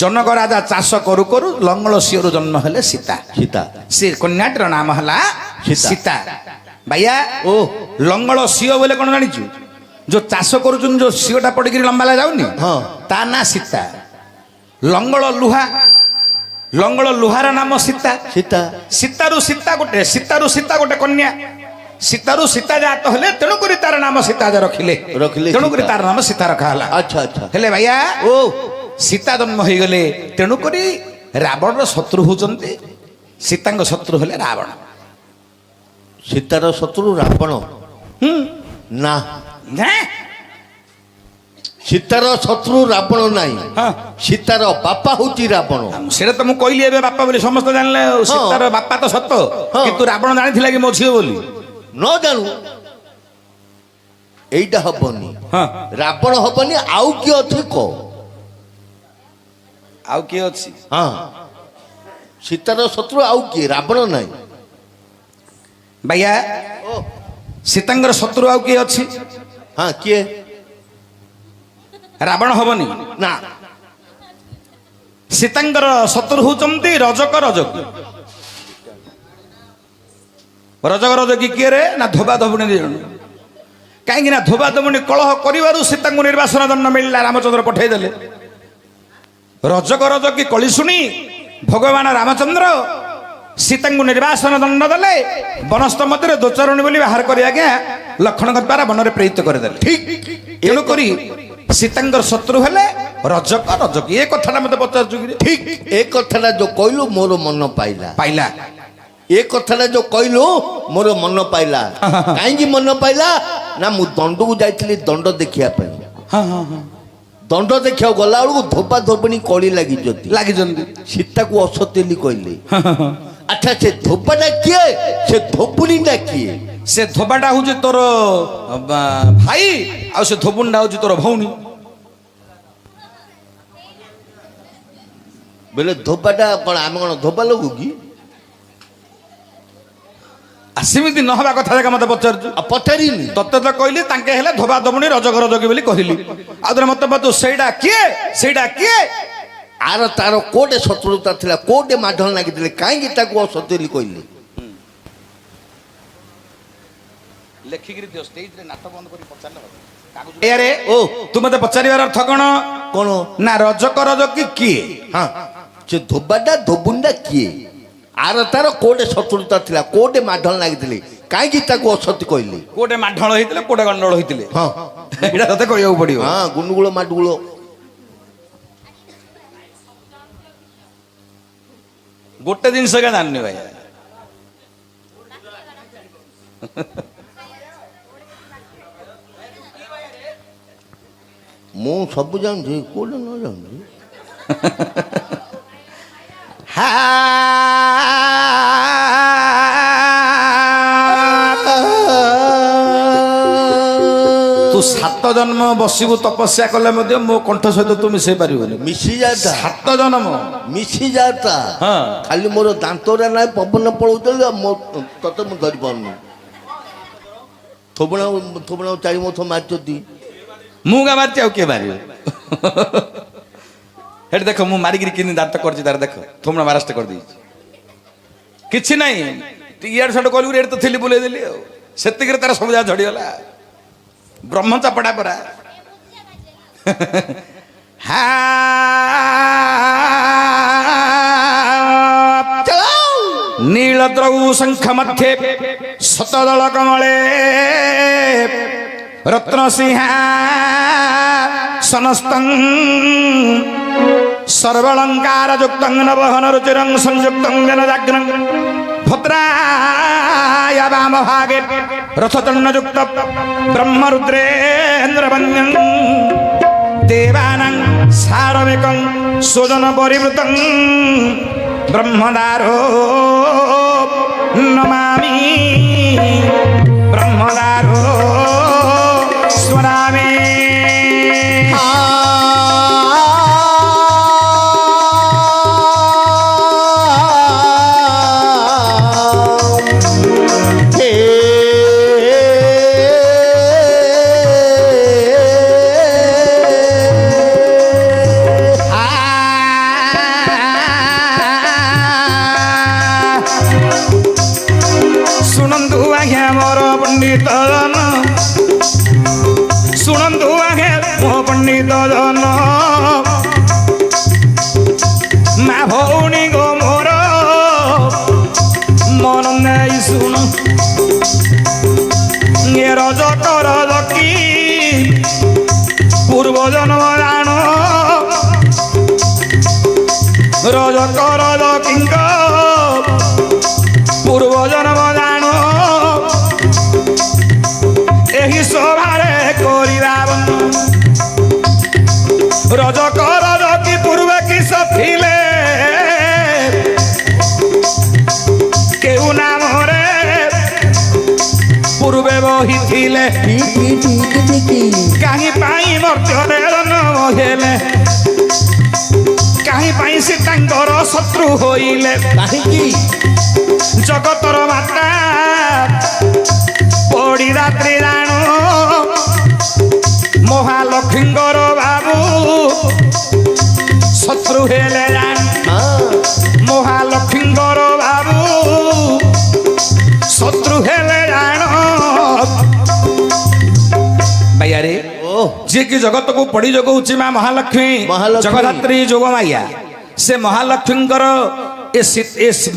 ଜନକ ରାଜା ଚାଷ କରୁ କରୁ ଲଙ୍ଗଳ ସିଂହରୁ ଜନ୍ମ ହେଲେ ସୀତା। ସୀତା। ସେ କନ୍ୟାଟିର ନାମ ହେଲା ସୀତା। ଭାଇଆ ଓ ଲଙ୍ଗଳ ସିଂହ ବୋଲେ କଣ ଜାଣିଛୁ? ଯୋଉ ଚାଷ କରୁଛନ୍ତି ଯୋଉ ସିଂହଟା ପଡିକିରି ଲମ୍ବା ଯାଉନି, ହଁ ତା ନା ସୀତା। ଲଙ୍ଗଳ ଲୁହା, ଲଙ୍ଗଳ ଲୁହାର ନାମ ସୀତା। ସୀତା। ସୀତାରୁ ସୀତା ଗୋଟେ, ସୀତାରୁ ସୀତା ଗୋଟେ କନ୍ୟା। ସୀତାରୁ ସୀତା ଜାତ ହେଲେ, ତେଣୁକରି ତାର ନାମ ସୀତା ରଖିଲେ। ତେଣୁକରି ତାର ନାମ ସୀତା ରଖା ହେଲା। ଆଚ୍ଛା ଆଚ୍ଛା। ହେଲେ ଭାଇଆ ଓ ସୀତା ଜନ୍ମ ହେଇଗଲେ, ତେଣୁକରି ରାବଣର ଶତ୍ରୁ ହଉଛନ୍ତି, ସୀତାଙ୍କ ଶତ୍ରୁ ହେଲେ ରାବଣ। ସୀତାର ଶତ୍ରୁ ରାବଣ? ନା, ସୀତାର ଶତ୍ରୁ ରାବଣ ନାହିଁ। ହଁ। ସୀତାର ବାପା ହଉଛି ରାବଣ। ସେଇଟା ତ ମୁଁ କହିଲି ଏବେ ବାପା ବୋଲି ସମସ୍ତେ ଜାଣିଲେ। ସୀତାର ବାପା ତ ସତ, ହଁ। କିନ୍ତୁ ରାବଣ ଜାଣିଥିଲା କି ମୋ ଝିଅ ବୋଲି? ନ ଜାଣୁ ଏଇଟା ହବନି। ହଁ। ରାବଣ ହବନି, ଆଉ କିଏ ଅଛି କହ? ଆଉ କିଏ ଅଛି? ହଁ, ସୀତାର ଶତ୍ରୁ ଆଉ କିଏ? ରାବଣ ନାହିଁ। ଭାଇଆ ଓ ସୀତାଙ୍କର ଶତ୍ରୁ ଆଉ କିଏ ଅଛି? ହଁ, କିଏ? ରାବଣ ହବନି ନା। ସୀତାଙ୍କର ଶତ୍ରୁ ହଉଛନ୍ତି ରଜକ ରଜକୀ। ରଜକ ରଜକୀ କିଏ ରେ? ନା ଧୋବା ଧୋବୁଣୀ ଦି ଜଣ। କାହିଁକି ନା ଧୋବା ଧୋବୁଣୀ କଳହ କରିବାରୁ ସୀତାଙ୍କୁ ନିର୍ବାସନ ଦଣ୍ଡ ମିଳିଲା, ରାମଚନ୍ଦ୍ର ପଠେଇଦେଲେ। ରଜକ ରଜକୀ କଳି ଶୁଣି ଭଗବାନ ରାମଚନ୍ଦ୍ର ସୀତାଙ୍କୁ ନିର୍ବାସନ ଦଣ୍ଡ ଦେଲେ। ବନସ୍ଥ ମଧ୍ୟରେ ଦୋଚାରଣୀ ବୋଲି ବାହାର କରି ଆଜ୍ଞା ଲକ୍ଷ୍ମଣଙ୍କ ଦ୍ୱାରା ବନରେ ପ୍ରେରିତ କରିଦେଲେ। ଠିକ ତେଣୁକରି ସୀତାଙ୍କର ଶତ୍ରୁ ହେଲେ ରଜକ ରଜକୀ। ଏ କଥାଟା ମତେ ପଚାରୁଛୁ କି? ଠିକ ଏ କଥାଟା ଯୋଉ କହିଲୁ ମୋର ମନ ପାଇଲା। ପାଇଲା। ଏ କଥାଟା ଯୋଉ କହିଲୁ ମୋର ମନ ପାଇଲା। କାହିଁକି ମନ ପାଇଲା? ନା ମୁଁ ଦଣ୍ଡକୁ ଯାଇଥିଲି ଦଣ୍ଡ ଦେଖିବା ପାଇଁ। ଦଣ୍ଡ ଦେଖିବାକୁ ଗଲା ବେଳକୁ ଧୋବା ଧୋବଣୀ କଳି ଲାଗିଛନ୍ତି। ସୀତାକୁ ଅସତେଲି କହିଲେ। ଆଚ୍ଛା, ସେ ଧୋବାଟା କିଏ? ସେ ଧୋବୁଣୀଟା କିଏ? ସେ ଧୋବାଟା ହଉଛି ତୋର ଭାଇ, ଆଉ ସେ ଧୋବୁଣୀଟା ହଉଛି ତୋର ଭଉଣୀ। ବୋଲେ ଧୋବାଟା କଣ? ଆମେ କଣ ଧୋବା ଲୋକ କି? ସେମିତି ନହେବା କଥା ଯାକ ମତେ ପଚାରୁଛୁ? ପଚାରିନି। ତତେ ତ କହିଲି ତାଙ୍କେ ହେଲେ ଧୋବା ଧୋବୁଣୀ ରଜକ ରଜକୀ ବୋଲି କହିଲି। ଆଉ ଥରେ ମତେ ପଚାରୁ ସେଇଟା କିଏ? ସେଇଟା କିଏ? ଆର ତାର କୋଉଟେ ଶତ୍ରୁତା ଥିଲା, କୋଉଟେ ମାଢ ଲାଗିଥିଲେ, କାହିଁକି ତାକୁ ଅସତେଲି କହିଲେ? ଲେଖିକିରି ଦିଅ, ଷ୍ଟେଜରେ ନାଟ ବନ୍ଦ କରି ପଚାରିଲେ। ଓ ତୁ ମତେ ପଚାରିବାର ଅର୍ଥ କଣ? କଣ? ନା ରଜକ ରଜକୀ କିଏ? ହଁ, ସେ ଧୋବାଟା ଧୋବୁଣୀଟା କିଏ? ଆର ତାର କୋଉଟେ ଶତ୍ରୁତା ଥିଲା, କୋଉଟେ ମାଢ ଲାଗିଥିଲେ, କାହିଁକି ତାକୁ ଅସତ କହିଲେ? କୋଉଟେ ମାଢଳ ହେଇଥିଲେ, କୋଉଟେ ଗଣ୍ଡଳ ହେଇଥିଲେ। ହଁ, ଏଇଟା ତତେ କହିବାକୁ ପଡିବ। ହଁ, ଗୁଣ୍ଡୁଗୁଳ ମାଡୁଗୁଳ। ଗୋଟେ ଜିନିଷ କା ଜାଣିନି ଭାଇ। ମୁଁ ସବୁ ଜାଣୁଛି, କୋଉଟେ ନ ଜାଣୁଛି? ତୁ 7 ଜନ୍ମ ବସିବୁ ତପସ୍ୟା କଲେ ମଧ୍ୟ ମୋ କଣ୍ଠ ସହିତ ତୁ ମିଶେଇ ପାରିବୁନି। ମିଶି ଯାତା 7 ଜନ୍ମ ମିଶି ଯାତା। ହଁ। ଖାଲି ମୋର ଦାନ୍ତରା ନାହିଁ, ପବନ ପଳଉଥିଲି, ତତେ ମୁଁ ଧରି ପାରୁନି। ଥୋବଣା ଚାରି ମଥ ମାରିଛନ୍ତି। ମୁଁ ଗା ମାରିଛି, ଆଉ କିଏ ମାରିବ? ହେଠି ଦେଖ ମୁଁ ମାରିକିରି କିନି ଦାନ୍ତ କରିଛି ତାର, ଦେଖ ଥୋମଣା ମାରାଷ୍ଟ କରିଦେଇଛି। କିଛି ନାହିଁ, ଇଆଡେ ସାଡେ କଲୁ, ଏଠି ତ ଥିଲି ବୁଲେଇ ଦେଲି ଆଉ। ସେତିକିରେ ତାର ସବୁ ଯାହା ଝଡ଼ିଗଲା। ବ୍ରହ୍ମ ଚାପଡ଼ା ପରା। ନୀଳଦ୍ରୌ ଶଙ୍ଖ ମଧ୍ୟେ ଶତଦଳ କମଳେ ରତ୍ନସିଂହା ସନସ୍ତଂ ସର୍ବଳଙ୍କାର ଯୁକ୍ତଂ ନବହନ ରୁଚିରଂ ସଂଯୁକ୍ତଂ ଜନଜାଗ୍ରଂ भद्राय वाम भागे रथचन्नयुक्त ब्रह्मरुद्रेन्द्रवन्द्यं देवानां सारमेकं स्वजन परिवृतं ब्रह्मदारो नमामि ब्रह्मदारो स्मरामि। ଶୁଣନ୍ତୁ ଆଜ୍ଞା ମୋର ପଣ୍ଡିତ ଜନ, ଶୁଣନ୍ତୁ ଆଜ୍ଞା ମୋ ପଣ୍ଡିତ ଜନ, ମା ଭଉଣୀ ଗୋ ମୋର ମନ ନେଇ ଶୁଣ, ଏ ରଜ କରଜ କି ପୂର୍ବ ଜନ୍ମ ଜାଣ, ରଜ କରଜ କିଙ୍କ ପୂର୍ବ ଜନ୍ମ ଜାଣ, ଏହି ସଭାରେ କରିବା ରଜ କରଜ କି ପୂର୍ବେ କିସ ଥିଲେ କେଉଁ ନାମରେ ପୂର୍ବେ ବହିଥିଲେ, କାହିଁ ପାଇଁ ମର୍ତ୍ତ୍ୟରେ ଜନ୍ମ ହେଲେ, କାହିଁ ପାଇଁ ସୀତାଙ୍କର ଶତ୍ରୁ ହୋଇଲେ, କାହିଁକି ଜଗତର ମାତା ପଡ଼ି ରାତ୍ରି ଜାଣ, ମହାଲକ୍ଷ୍ମୀଙ୍କର ବାବୁ ଶତ୍ରୁ ହେଲେ ଜାଣ, ମହାଲକ୍ଷ୍ମୀଙ୍କର ବାବୁ ଶତ୍ରୁ ହେଲେ ଜାଣ। ଭାଇଆରେ ଯିଏକି ଜଗତକୁ ପଡ଼ି ଯୋଗଉଛି ମା ମହାଲକ୍ଷ୍ମୀ ଜଗଧାତ୍ରୀ ଯୋଗମାୟା, ସେ ମହାଲକ୍ଷ୍ମୀଙ୍କର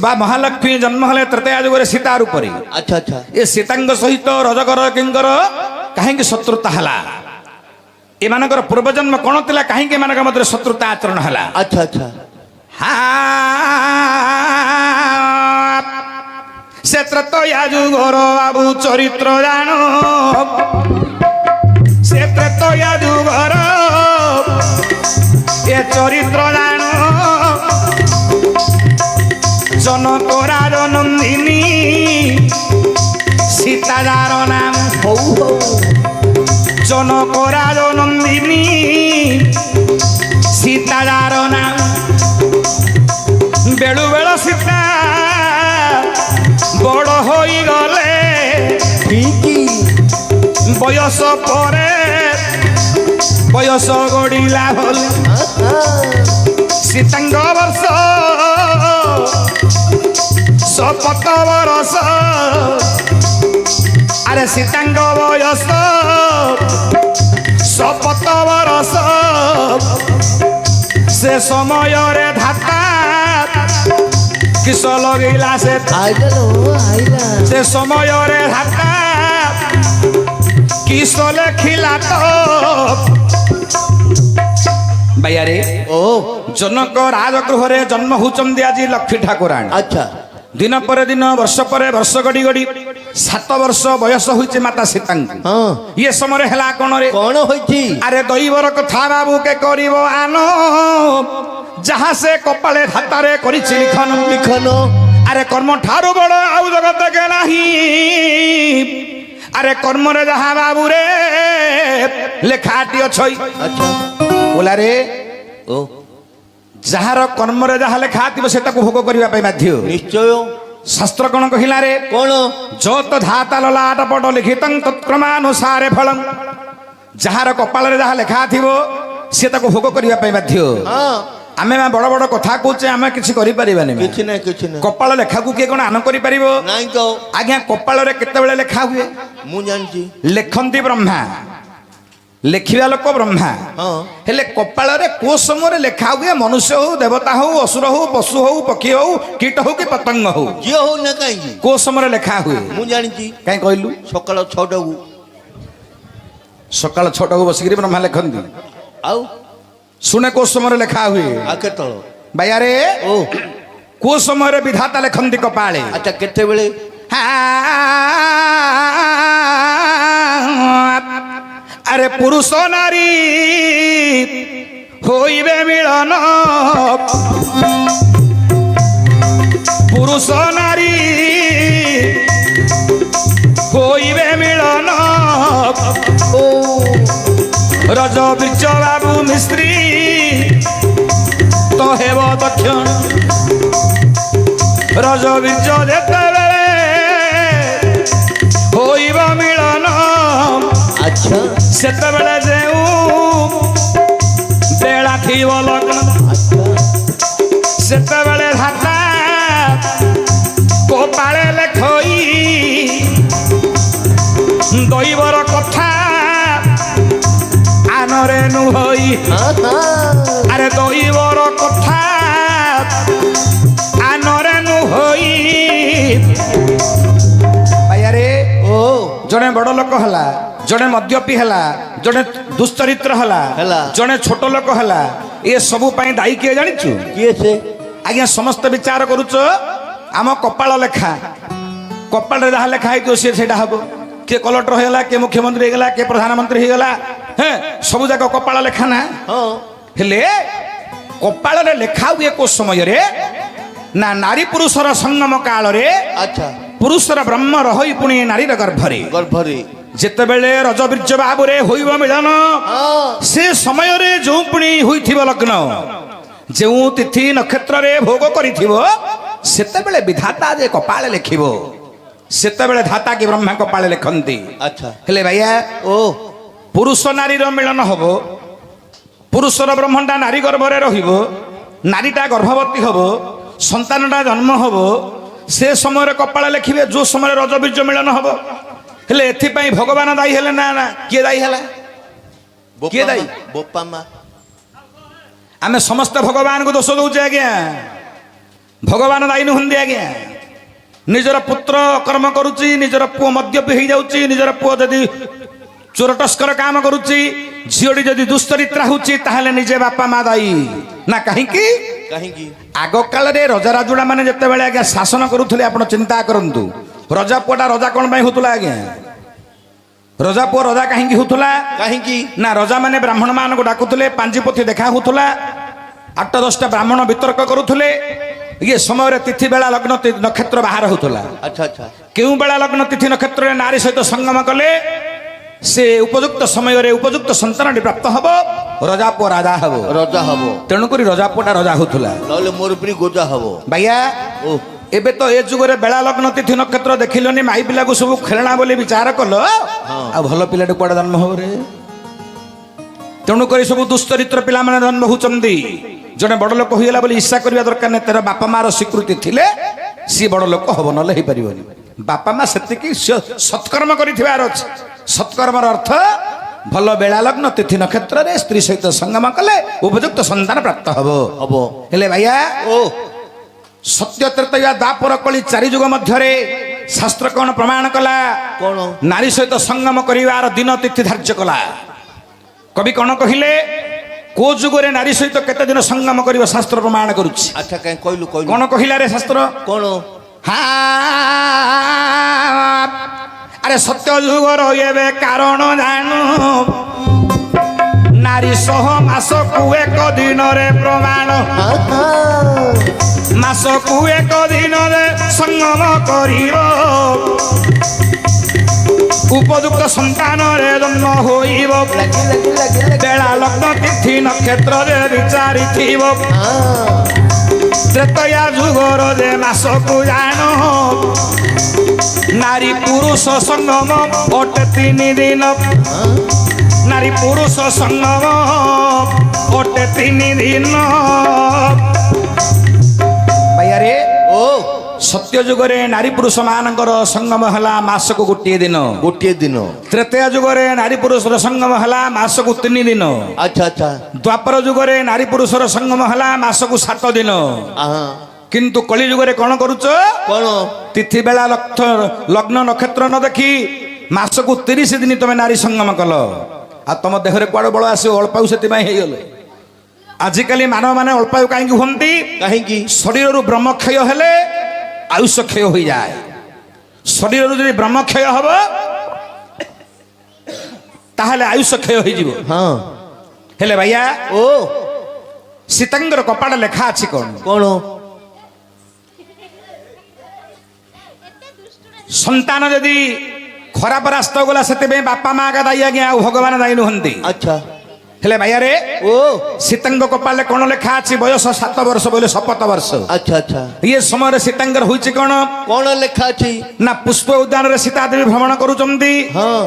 ବା ମହାଲକ୍ଷ୍ମୀ ଜନ୍ମ ହେଲେ ତ୍ରେତୟା ଯୁଗରେ ସୀତା ରୂପରେ। ଆଚ୍ଛା ଆଚ୍ଛା ଏ ସୀତାଙ୍କ ସହିତ ରଜକର କିଙ୍କର କାହିଁକି ଶତ୍ରୁତା ହେଲା, ଏମାନଙ୍କର ପୂର୍ବଜନ୍ମ କ'ଣ ଥିଲା, କାହିଁକି ଏମାନଙ୍କ ମଧ୍ୟରେ ଶତ୍ରୁତା ଆଚରଣ ହେଲା? ଆଚ୍ଛା ଆଚ୍ଛା ସେ ତ୍ରେତୟା ଯୁଗର ବାବୁ ଚରିତ୍ର ଜାଣ, ସେ ତ୍ରେତୟା ଯୁଗର ଏ ଚରିତ୍ର ଜାଣ, ଜନକରାଜ ନନ୍ଦିନୀ ସୀତାଜାର ନାମ, ହଉ ହଉ ଜନକରାଜ ନନ୍ଦିନୀ ସୀତାଜାର ନାମ, ବେଳୁ ବେଳ ସୀତା ବଡ଼ ହୋଇଗଲେ, ବୟସ ପରେ ବୟସ ଗଡ଼ିଲା ଭଲେ, ସୀତାଙ୍କ ବର୍ଷ ଶପଥ ବରଷ, ଆରେ ସୀତାଙ୍କ ବୟସ ଶପଥ ବରଷ, ସେ ସମୟରେ ଧାତା କିସ ଲଗେଇଲା, ସେ ସମୟରେ ଧାତା କିସ ଲେଖିଲା ତ ଭାଇଆରେ ଜନକ ରାଜଗୃହରେ ଜନ୍ମ ହଉଛନ୍ତି ଆଜି ଲକ୍ଷ୍ମୀ ଠାକୁରାଣୀ। ଆଚ୍ଛା ଦିନ ପରେ ଦିନ ବର୍ଷ ପରେ ବର୍ଷ ଗଡ଼ି ଗଡ଼ି 7 ବର୍ଷ ବୟସ ହୋଇଛି ମାତା ସୀତାଙ୍କୁ। ଇଏ ସମୟରେ ହେଲା କ'ଣ ରେ, କ'ଣ ହୋଇଛି? ଆରେ ଦୈବର କଥା ବାବୁ କେ କରିବ ଆନ, ଯାହା ସେ କପାଳେ ଧାତାରେ କରିଛି ଲିଖନ ଲିଖନ, ଆରେ କର୍ମ ଠାରୁ ବଡ଼ ଆଉ ଜଗତ କେ ନାହିଁ, ଆରେ କର୍ମରେ ଯାହା ବାବୁରେ ଲେଖାଟି ଅଛଇ। ଆଚ୍ଛା ଓଲାରେ ଓ ଯାହାର କର୍ମରେ ଯାହା ଲେଖା ଥିବ ସେ ତାକୁ ଭୋଗ କରିବା ପାଇଁ ବାଧ୍ୟ। ନିଶ୍ଚୟ। ଶାସ୍ତ୍ର କ'ଣ କହିଲା ରେ, କ'ଣ? ଯତ ଧାତା ଲଲାଟ ପଟ ଲିଖିତଂ ତତ୍କ୍ରମାନୁସାରେ ଫଳଂ, ଯାହାର କପାଳରେ ଯାହା ଲେଖା ଥିବ ସେ ତାକୁ ଭୋଗ କରିବା ପାଇଁ ବାଧ୍ୟ। ଆମେ ବଡ଼ ବଡ଼ କଥା କହୁଛେ, ଆମେ କିଛି କରିପାରିବାନି। କିଛି ନାହିଁ କିଛି ନାହିଁ। କପାଳ ଲେଖାକୁ କିଏ କ'ଣ ଆନ କରିପାରିବ? ନାଇଁ ତ। ଆଜ୍ଞା କପାଳରେ କେତେବେଳେ ଲେଖା ହୁଏ? ମୁଁ ଜାଣିଛି। ଲେଖନ୍ତି ବ୍ରହ୍ମା, ଲେଖିବା ଲୋକ ବ୍ରହ୍ମା, ହେଲେ କପାଳରେ କୋଉ ସମୟରେ ଲେଖା ହୁଏ? ମନୁଷ୍ୟ ହଉ, ଦେବତା ହଉ, ଅସୁର ହଉ, ପଶୁ ହଉ, ପକ୍ଷୀ ହଉ, କୀଟ ହଉ କି ପତଙ୍ଗ ହଉ, ଯିଏ ହଉ ନା କାହିଁକି କୋଉ ସମୟରେ ଲେଖା ହୁଏ? ମୁଁ ଜାଣିଛି। କାହିଁ କହିଲୁ? ସକାଳ 6ଟାକୁ। ସକାଳ 6ଟାକୁ ବସିକିରି ବ୍ରହ୍ମା ଲେଖନ୍ତି। ଆଉ ଶୁଣେ କୋଉ ସମୟରେ ଲେଖା ହୁଏ? କେତେବେଳେ? ବାୟାରେ କୋଉ ସମୟରେ ବିଧାତା ଲେଖନ୍ତି କପାଳେ ଆଚ୍ଛା କେତେବେଳେ ଆରେ ପୁରୁଷ ନାରୀ ହୋଇବେ ମିଳନ ପୁରୁଷ ନାରୀ ହୋଇବେ ମିଳନ ଓ ରଜ ବିଚ ବାବୁ ମିସ୍ତ୍ରୀ ତ ହେବ ଦକ୍ଷିଣ ରଜ ବିଚ ଯେତେବେଳେ ହୋଇବ ମିଳନ ଆଚ୍ଛା ସେତେବେଳେ ଯେଉଁ ବେଳା ଥିବ ଲଗ୍ନ ସେତେବେଳେ ଧାତା କପାଳେ ଲେଖଇ ଦୈବର କଥା ଆନରେ ନୁହଇ ଆରେ ଦୈବର କଥା ଆନରେ ନୁହଇ ଆୟାରେ ଓ ଜଣେ ବଡ଼ ଲୋକ ହେଲା ଜଣେ ମଦ୍ୟପୀ ହେଲା ଜଣେ ଦୁଶ୍ଚରିତ୍ର ହେଲା ଜଣେ ଛୋଟ ଲୋକ ହେଲା ଏ ସବୁ ପାଇଁ ଦାୟୀ କିଏ ଜାଣିଛୁ କିଏ ସେ ଆଜ୍ଞା ସମସ୍ତେ ବିଚାର କରୁଛ ଆମ କପାଳ ଲେଖା କପାଳରେ ଯାହା ଲେଖା ହେଇଥିବ ସିଏ ସେଇଟା ହବ କିଏ କଲେକ୍ଟର ହେଇଗଲା କିଏ ମୁଖ୍ୟମନ୍ତ୍ରୀ ହେଇଗଲା କିଏ ପ୍ରଧାନମନ୍ତ୍ରୀ ହେଇଗଲା ହେଁ ସବୁ ଯାକ କପାଳ ଲେଖା ନା ହଁ ହେଲେ କପାଳରେ ଲେଖା ହୁଏ କୋଉ ସମୟରେ ନା ନାରୀ ପୁରୁଷର ସଙ୍ଗମ କାଳରେ ଆଚ୍ଛା ପୁରୁଷର ବ୍ରହ୍ମ ରହି ପୁଣି ନାରୀର ଗର୍ଭରେ ଗର୍ଭରେ ଯେତେବେଳେ ରଜବୀର୍ଯ୍ୟ ବାବୁରେ ହୋଇବ ମିଳନ ସେ ସମୟରେ ଯେଉଁ ପୁଣି ହୋଇଥିବ ଲଗ୍ନ ଯେଉଁ ତିଥି ନକ୍ଷତ୍ରରେ ଭୋଗ କରିଥିବ ସେତେବେଳେ ବିଧାତା ଯେ କପାଳେ ଲେଖିବ ସେତେବେଳେ ଧାତା କି ବ୍ରହ୍ମା କପାଳେ ଲେଖନ୍ତି ଆଚ୍ଛା ହେଲେ ଭାଇଆ ଓ ପୁରୁଷ ନାରୀର ମିଳନ ହବ ପୁରୁଷର ବ୍ରହ୍ମଟା ନାରୀ ଗର୍ଭରେ ରହିବ ନାରୀଟା ଗର୍ଭବତୀ ହବ ସନ୍ତାନଟା ଜନ୍ମ ହବ ସେ ସମୟରେ କପାଳ ଲେଖିବେ ଯୋଉ ସମୟରେ ରଜବୀର୍ଯ୍ୟ ମିଳନ ହବ ହେଲେ ଏଥିପାଇଁ ଭଗବାନ ଦାୟୀ ହେଲେ ନା ନା କିଏ ଦାୟୀ ହେଲା କିଏ ଦାୟୀ ବୋପା ମା ଆମେ ସମସ୍ତେ ଭଗବାନଙ୍କୁ ଦୋଷ ଦଉଛେ ଆଜ୍ଞା ଭଗବାନ ଦାୟୀ ନୁହନ୍ତି ଆଜ୍ଞା ନିଜର ପୁତ୍ର କର୍ମ କରୁଛି ନିଜର ପୁଅ ମଦ୍ୟପୀ ହେଇଯାଉଛି ନିଜର ପୁଅ ଯଦି ଚୋର ଟସ୍କର କାମ କରୁଛି ଝିଅଟି ଯଦି ଦୁଶ୍ଚରିତ୍ରା ହଉଛି ତାହେଲେ ନିଜେ ବାପା ମା ଦାୟୀ ନା କାହିଁକି କାହିଁକି ଆଗ କାଳରେ ରଜା ରାଜୁଡା ମାନେ ଯେତେବେଳେ ଆଜ୍ଞା ଶାସନ କରୁଥିଲେ ଆପଣ ଚିନ୍ତା କରନ୍ତୁ ରଜା ପୁଅଟା ରଜା କଣ ପାଇଁ ହଉଥିଲା ଆଜ୍ଞା ରଜା ପୁଅ ରଜା କାହିଁକି ହଉଥିଲା କାହିଁକି ନା ରଜା ମାନେ ବ୍ରାହ୍ମଣ ମାନଙ୍କୁ ଡାକୁଥିଲେ ପାଞ୍ଜିପୋଥି ଦେଖା ହଉଥିଲା 8-10ଟା ବ୍ରାହ୍ମଣ ବିତର୍କ କରୁଥିଲେ ଇଏ ସମୟରେ ତିଥି ବେଳା ଲଗ୍ନ ନକ୍ଷତ୍ର ବାହାର ହଉଥିଲା ଆଚ୍ଛା ଆଚ୍ଛା କେଉଁ ବେଳା ଲଗ୍ନ ତିଥି ନକ୍ଷତ୍ରରେ ନାରୀ ସହିତ ସଙ୍ଗମ କଲେ ସେ ଉପଯୁକ୍ତ ସମୟରେ ଉପଯୁକ୍ତ ସନ୍ତାନଟି ପ୍ରାପ୍ତ ହବ ରଜା ପୁଅ ରାଜା ହବ ରଜା ହବ ତେଣୁକରି ରଜା ପୁଅଟା ରଜା ହଉଥିଲା ନହେଲେ ମୋର ପରି ଗୋଜା ହବ ଭାଇଆ ଓ ଏବେ ତ ଏ ଯୁଗରେ ବେଳା ଲଗ୍ନ ତିଥି ନକ୍ଷତ୍ର ଦେଖିଲନି ମାଇ ପିଲାକୁ ସବୁ ଖେଳଣା ବୋଲି ବିଚାର କଲ ଆଉ ଭଲ ପିଲାଟି କୁଆଡେ ଜନ୍ମ ହବ ରେ ତେଣୁକରି ସବୁ ଦୁଶ୍ଚରିତ୍ର ପିଲାମାନେ ଜନ୍ମ ହଉଛନ୍ତି ଜଣେ ବଡ ଲୋକ ହୋଇଗଲା ବୋଲି ଇଚ୍ଛା କରିବା ଦରକାର ନାହିଁ ତାର ବାପା ମାର ସ୍ୱୀକୃତି ଥିଲେ ସିଏ ବଡ ଲୋକ ହବ ନହେଲେ ହେଇପାରିବନି ବାପା ମା ସେତିକି ସତ୍କର୍ମ କରିଥିବାର ଅଛି ସତ୍କର୍ମର ଅର୍ଥ ଭଲ ବେଳା ଲଗ୍ନ ତିଥି ନକ୍ଷତ୍ରରେ ସ୍ତ୍ରୀ ସହିତ ସଙ୍ଗମ କଲେ ଉପଯୁକ୍ତ ସନ୍ତାନ ପ୍ରାପ୍ତ ହବ ହବ ହେଲେ ଭାଇଆ ଓ ସତ୍ୟ ତ୍ରେତୟା ଦ୍ୱାପର କଳି 4 ଯୁଗ ମଧ୍ୟରେ ଶାସ୍ତ୍ର କଣ ପ୍ରମାଣ କଲା କଣ ନାରୀ ସହିତ ସଙ୍ଗମ କରିବାର ଦିନ ତିଥି ଧାର୍ଯ୍ୟ କଲା କବି କଣ କହିଲେ କୋଉ ଯୁଗରେ ନାରୀ ସହିତ କେତେ ଦିନ ସଙ୍ଗମ କରିବ ଶାସ୍ତ୍ର ପ୍ରମାଣ କରୁଛି ଆଚ୍ଛା କାଇଁ କହିଲୁ କହିଲୁ କଣ କହିଲା ରେ ଶାସ୍ତ୍ର କଣ ଆରେ ସତ୍ୟ ଯୁଗର ଏବେ କାରଣ ଜାଣୁ ନାରୀ ସହ ମାସକୁ 1 ଦିନରେ ପ୍ରମାଣ ମାସକୁ 1 ଦିନରେ ସଙ୍ଗମ କରିବ ଉପଯୁକ୍ତ ସନ୍ତାନରେ ଜନ୍ମ ହୋଇବ ବେଳା ଲଗ୍ନ ତିଥି ନକ୍ଷତ୍ରରେ ବିଚାରିଥିବ ତ୍ରେତୟା ଯୁଗର ଯେ ମାସକୁ ଜାଣ ନାରୀ ପୁରୁଷ ସଙ୍ଗମ ଅଟେ 3 ଦିନ ନାରୀ ପୁରୁଷ ସଙ୍ଗମ ଅଟେ 3 ଦିନ ଭାଇଆରେ ଓ ସତ୍ୟ ଯୁଗରେ ନାରୀ ପୁରୁଷ ମାନଙ୍କର ସଙ୍ଗମ ହେଲା ମାସକୁ ଗୋଟିଏ ଦିନ ତ୍ରେତୟା ଯୁଗରେ ନାରୀ ପୁରୁଷର ସଙ୍ଗମ ହେଲା ମାସକୁ 3 ଦିନ ଆଚ୍ଛା ଆଚ୍ଛା ଦ୍ୱାପର ଯୁଗରେ ନାରୀ ପୁରୁଷର ସଙ୍ଗମ ହେଲା ମାସକୁ 7 ଦିନ କିନ୍ତୁ କଳି ଯୁଗରେ କଣ କରୁଛ କଣ ତିଥି ବେଳା ଲଗ୍ନ ନକ୍ଷତ୍ର ନ ଦେଖି ମାସକୁ 30 ଦିନ ତମେ ନାରୀ ସଙ୍ଗମ କଲ ଆଉ ତମ ଦେହରେ କୁଆଡେ ବଳ ଆସିବ ଅଳ୍ପାଉ ସେଥିପାଇଁ ହେଇଗଲେ ଆଜିକାଲି ମାନବ ମାନେ ଅଳ୍ପାୟୁ କାହିଁକି ହୁଅନ୍ତି? କାହିଁକି? ଶରୀରରୁ ବ୍ରହ୍ମକ୍ଷୟ ହେଲେ ଆୟୁଷ କ୍ଷୟ ହୋଇଯାଏ। ଶରୀରରୁ ଯଦି ବ୍ରହ୍ମକ୍ଷୟ ହବ ତାହେଲେ ଆୟୁଷ କ୍ଷୟ ହୋଇଯିବ। ହଁ। ହେଲେ ଭାଇଆ ଓ ସୀତାଙ୍କର କପାଳ ଲେଖା ଅଛି କଣ? କଣ? ସନ୍ତାନ ଯଦି ଖରାପ ରାସ୍ତା ଗଲା ସେଥିପାଇଁ ବାପା ମା କା ଦାୟୀ ଆଜ୍ଞା, ଆଉ ଭଗବାନ ଦାୟୀ ନୁହନ୍ତି। ଆଚ୍ଛା। ହେଲେ ଭାଇଆରେ ଓ ସୀତାଙ୍କ କପାଳରେ କଣ ଲେଖା ଅଛି? ବୟସ 7 ବର୍ଷ ବୋଇଲେ 7 ବର୍ଷ। ଆଚ୍ଛା ଆଚ୍ଛା। ଇଏ ସମୟରେ ସୀତାଙ୍କର ହୋଇଛି କଣ? କଣ ଲେଖା ଅଛି? ନା ପୁଷ୍ପ ଉଦ୍ୟାନରେ ସୀତା ଦେବୀ ଭ୍ରମଣ କରୁଛନ୍ତି। ହଁ।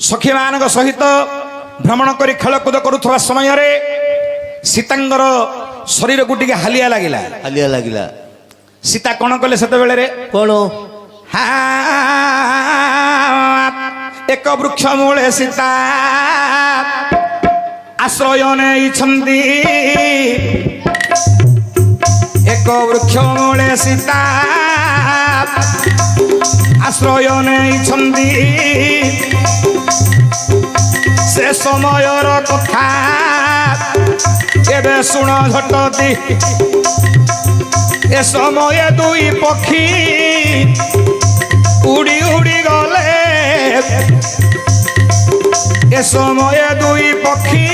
ସଖୀମାନଙ୍କ ସହିତ ଭ୍ରମଣ କରି ଖେଳକୁଦ କରୁଥିବା ସମୟରେ ସୀତାଙ୍କର ଶରୀରକୁ ଟିକେ ହାଲିଆ ଲାଗିଲା। ହାଲିଆ ଲାଗିଲା। ସୀତା କଣ କଲେ ସେତେବେଳେ? କଣ? ଏକ ବୃକ୍ଷ ମୂଳେ ସୀତା ଆଶ୍ରୟ ନେଇଛନ୍ତି। ଏକ ବୃକ୍ଷ ମୂଳେ ସୀତା ଆଶ୍ରୟ ନେଇଛନ୍ତି। ସେ ସମୟର କଥା ଏବେ ଶୁଣ ଝଟତି। ଏ ସମୟ ଦୁଇ ପକ୍ଷୀ ଉଡ଼ି ଉଡ଼ି ଗଲେ। ଏ ସମୟ ଦୁଇ ପକ୍ଷୀ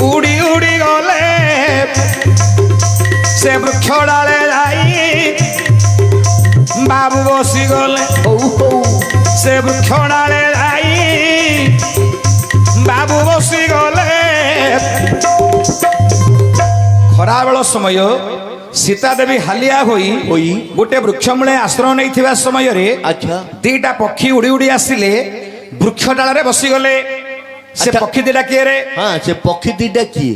ଉଡ଼ି ଉଡ଼ି ଗଲେ। ସେ ବୃକ୍ଷ ଡାଳେ ଯାଇ ବାବୁ ବସି ଗଲେ। ସେ ବୃକ୍ଷ ଡାଳେ ଯାଇ ବାବୁ ବସି ଗଲେ। ଖରାବେଳ ସମୟ ସୀତା ଦେବୀ ହାଲିଆ ହୋଇ ଗୋଟେ ବୃକ୍ଷ ମୂଳେ ଆଶ୍ରୟ ନେଇଥିବା ସମୟରେ ଆଚ୍ଛା। ଦିଟା ପକ୍ଷୀ ଉଡ଼ି ଉଡ଼ି ଆସିଲେ, ବୃକ୍ଷ ଡାଳରେ ବସିଗଲେ। ସେ ଆଚ୍ଛା। ପକ୍ଷୀ ଦିଟା କିଏ ରେ? ହଁ, ସେ ପକ୍ଷୀ ଦିଟା କିଏ?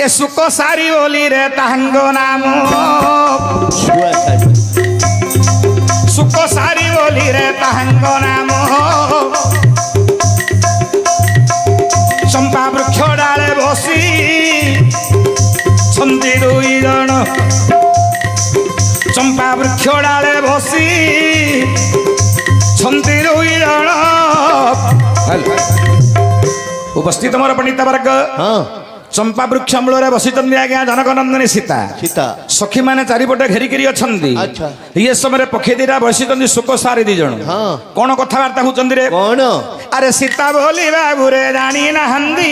ଏ ସୁକ ସାରି ବୋଲି ରେ ତାଙ୍କ ନାମ। ଛୁଆ ସାରି। ସୁକ ସାରି ବୋଲି ରେ ତାଙ୍କ ନାମ। ଚମ୍ପା ବୃକ୍ଷ ଡାଳେ ବସି ଛନ୍ତି ଦୁଇ ଜଣ। ଚମ୍ପା ବୃକ୍ଷ ଡାଳେ ବସି ଛନ୍ତି ଦୁଇ ଜଣ। ଉପସ୍ଥିତ ମୋର ପଣ୍ଡିତ ବର୍ଗ, ହଁ। ଚମ୍ପା ବୃକ୍ଷ ମୂଳରେ ବସିଛନ୍ତି ଆଜ୍ଞା ଜନକ ନନ୍ଦିନୀ ସୀତା। ସୀତା। ସଖୀ ମାନେ ଚାରିପଟେ ଘେରିକିରି ଅଛନ୍ତି। ଆଚ୍ଛା। ଇଏ ସମୟରେ ପକ୍ଷୀ ଦିଟା ବସିଛନ୍ତି ସୁକ ସାରି 2 ଜଣ। ହଁ। କଣ କଥାବାର୍ତ୍ତା ହଉଛନ୍ତି ରେ? କଣ? ଆରେ ସୀତା ବୋଲି ବାବୁରେ ଜାଣି ନାହାନ୍ତି।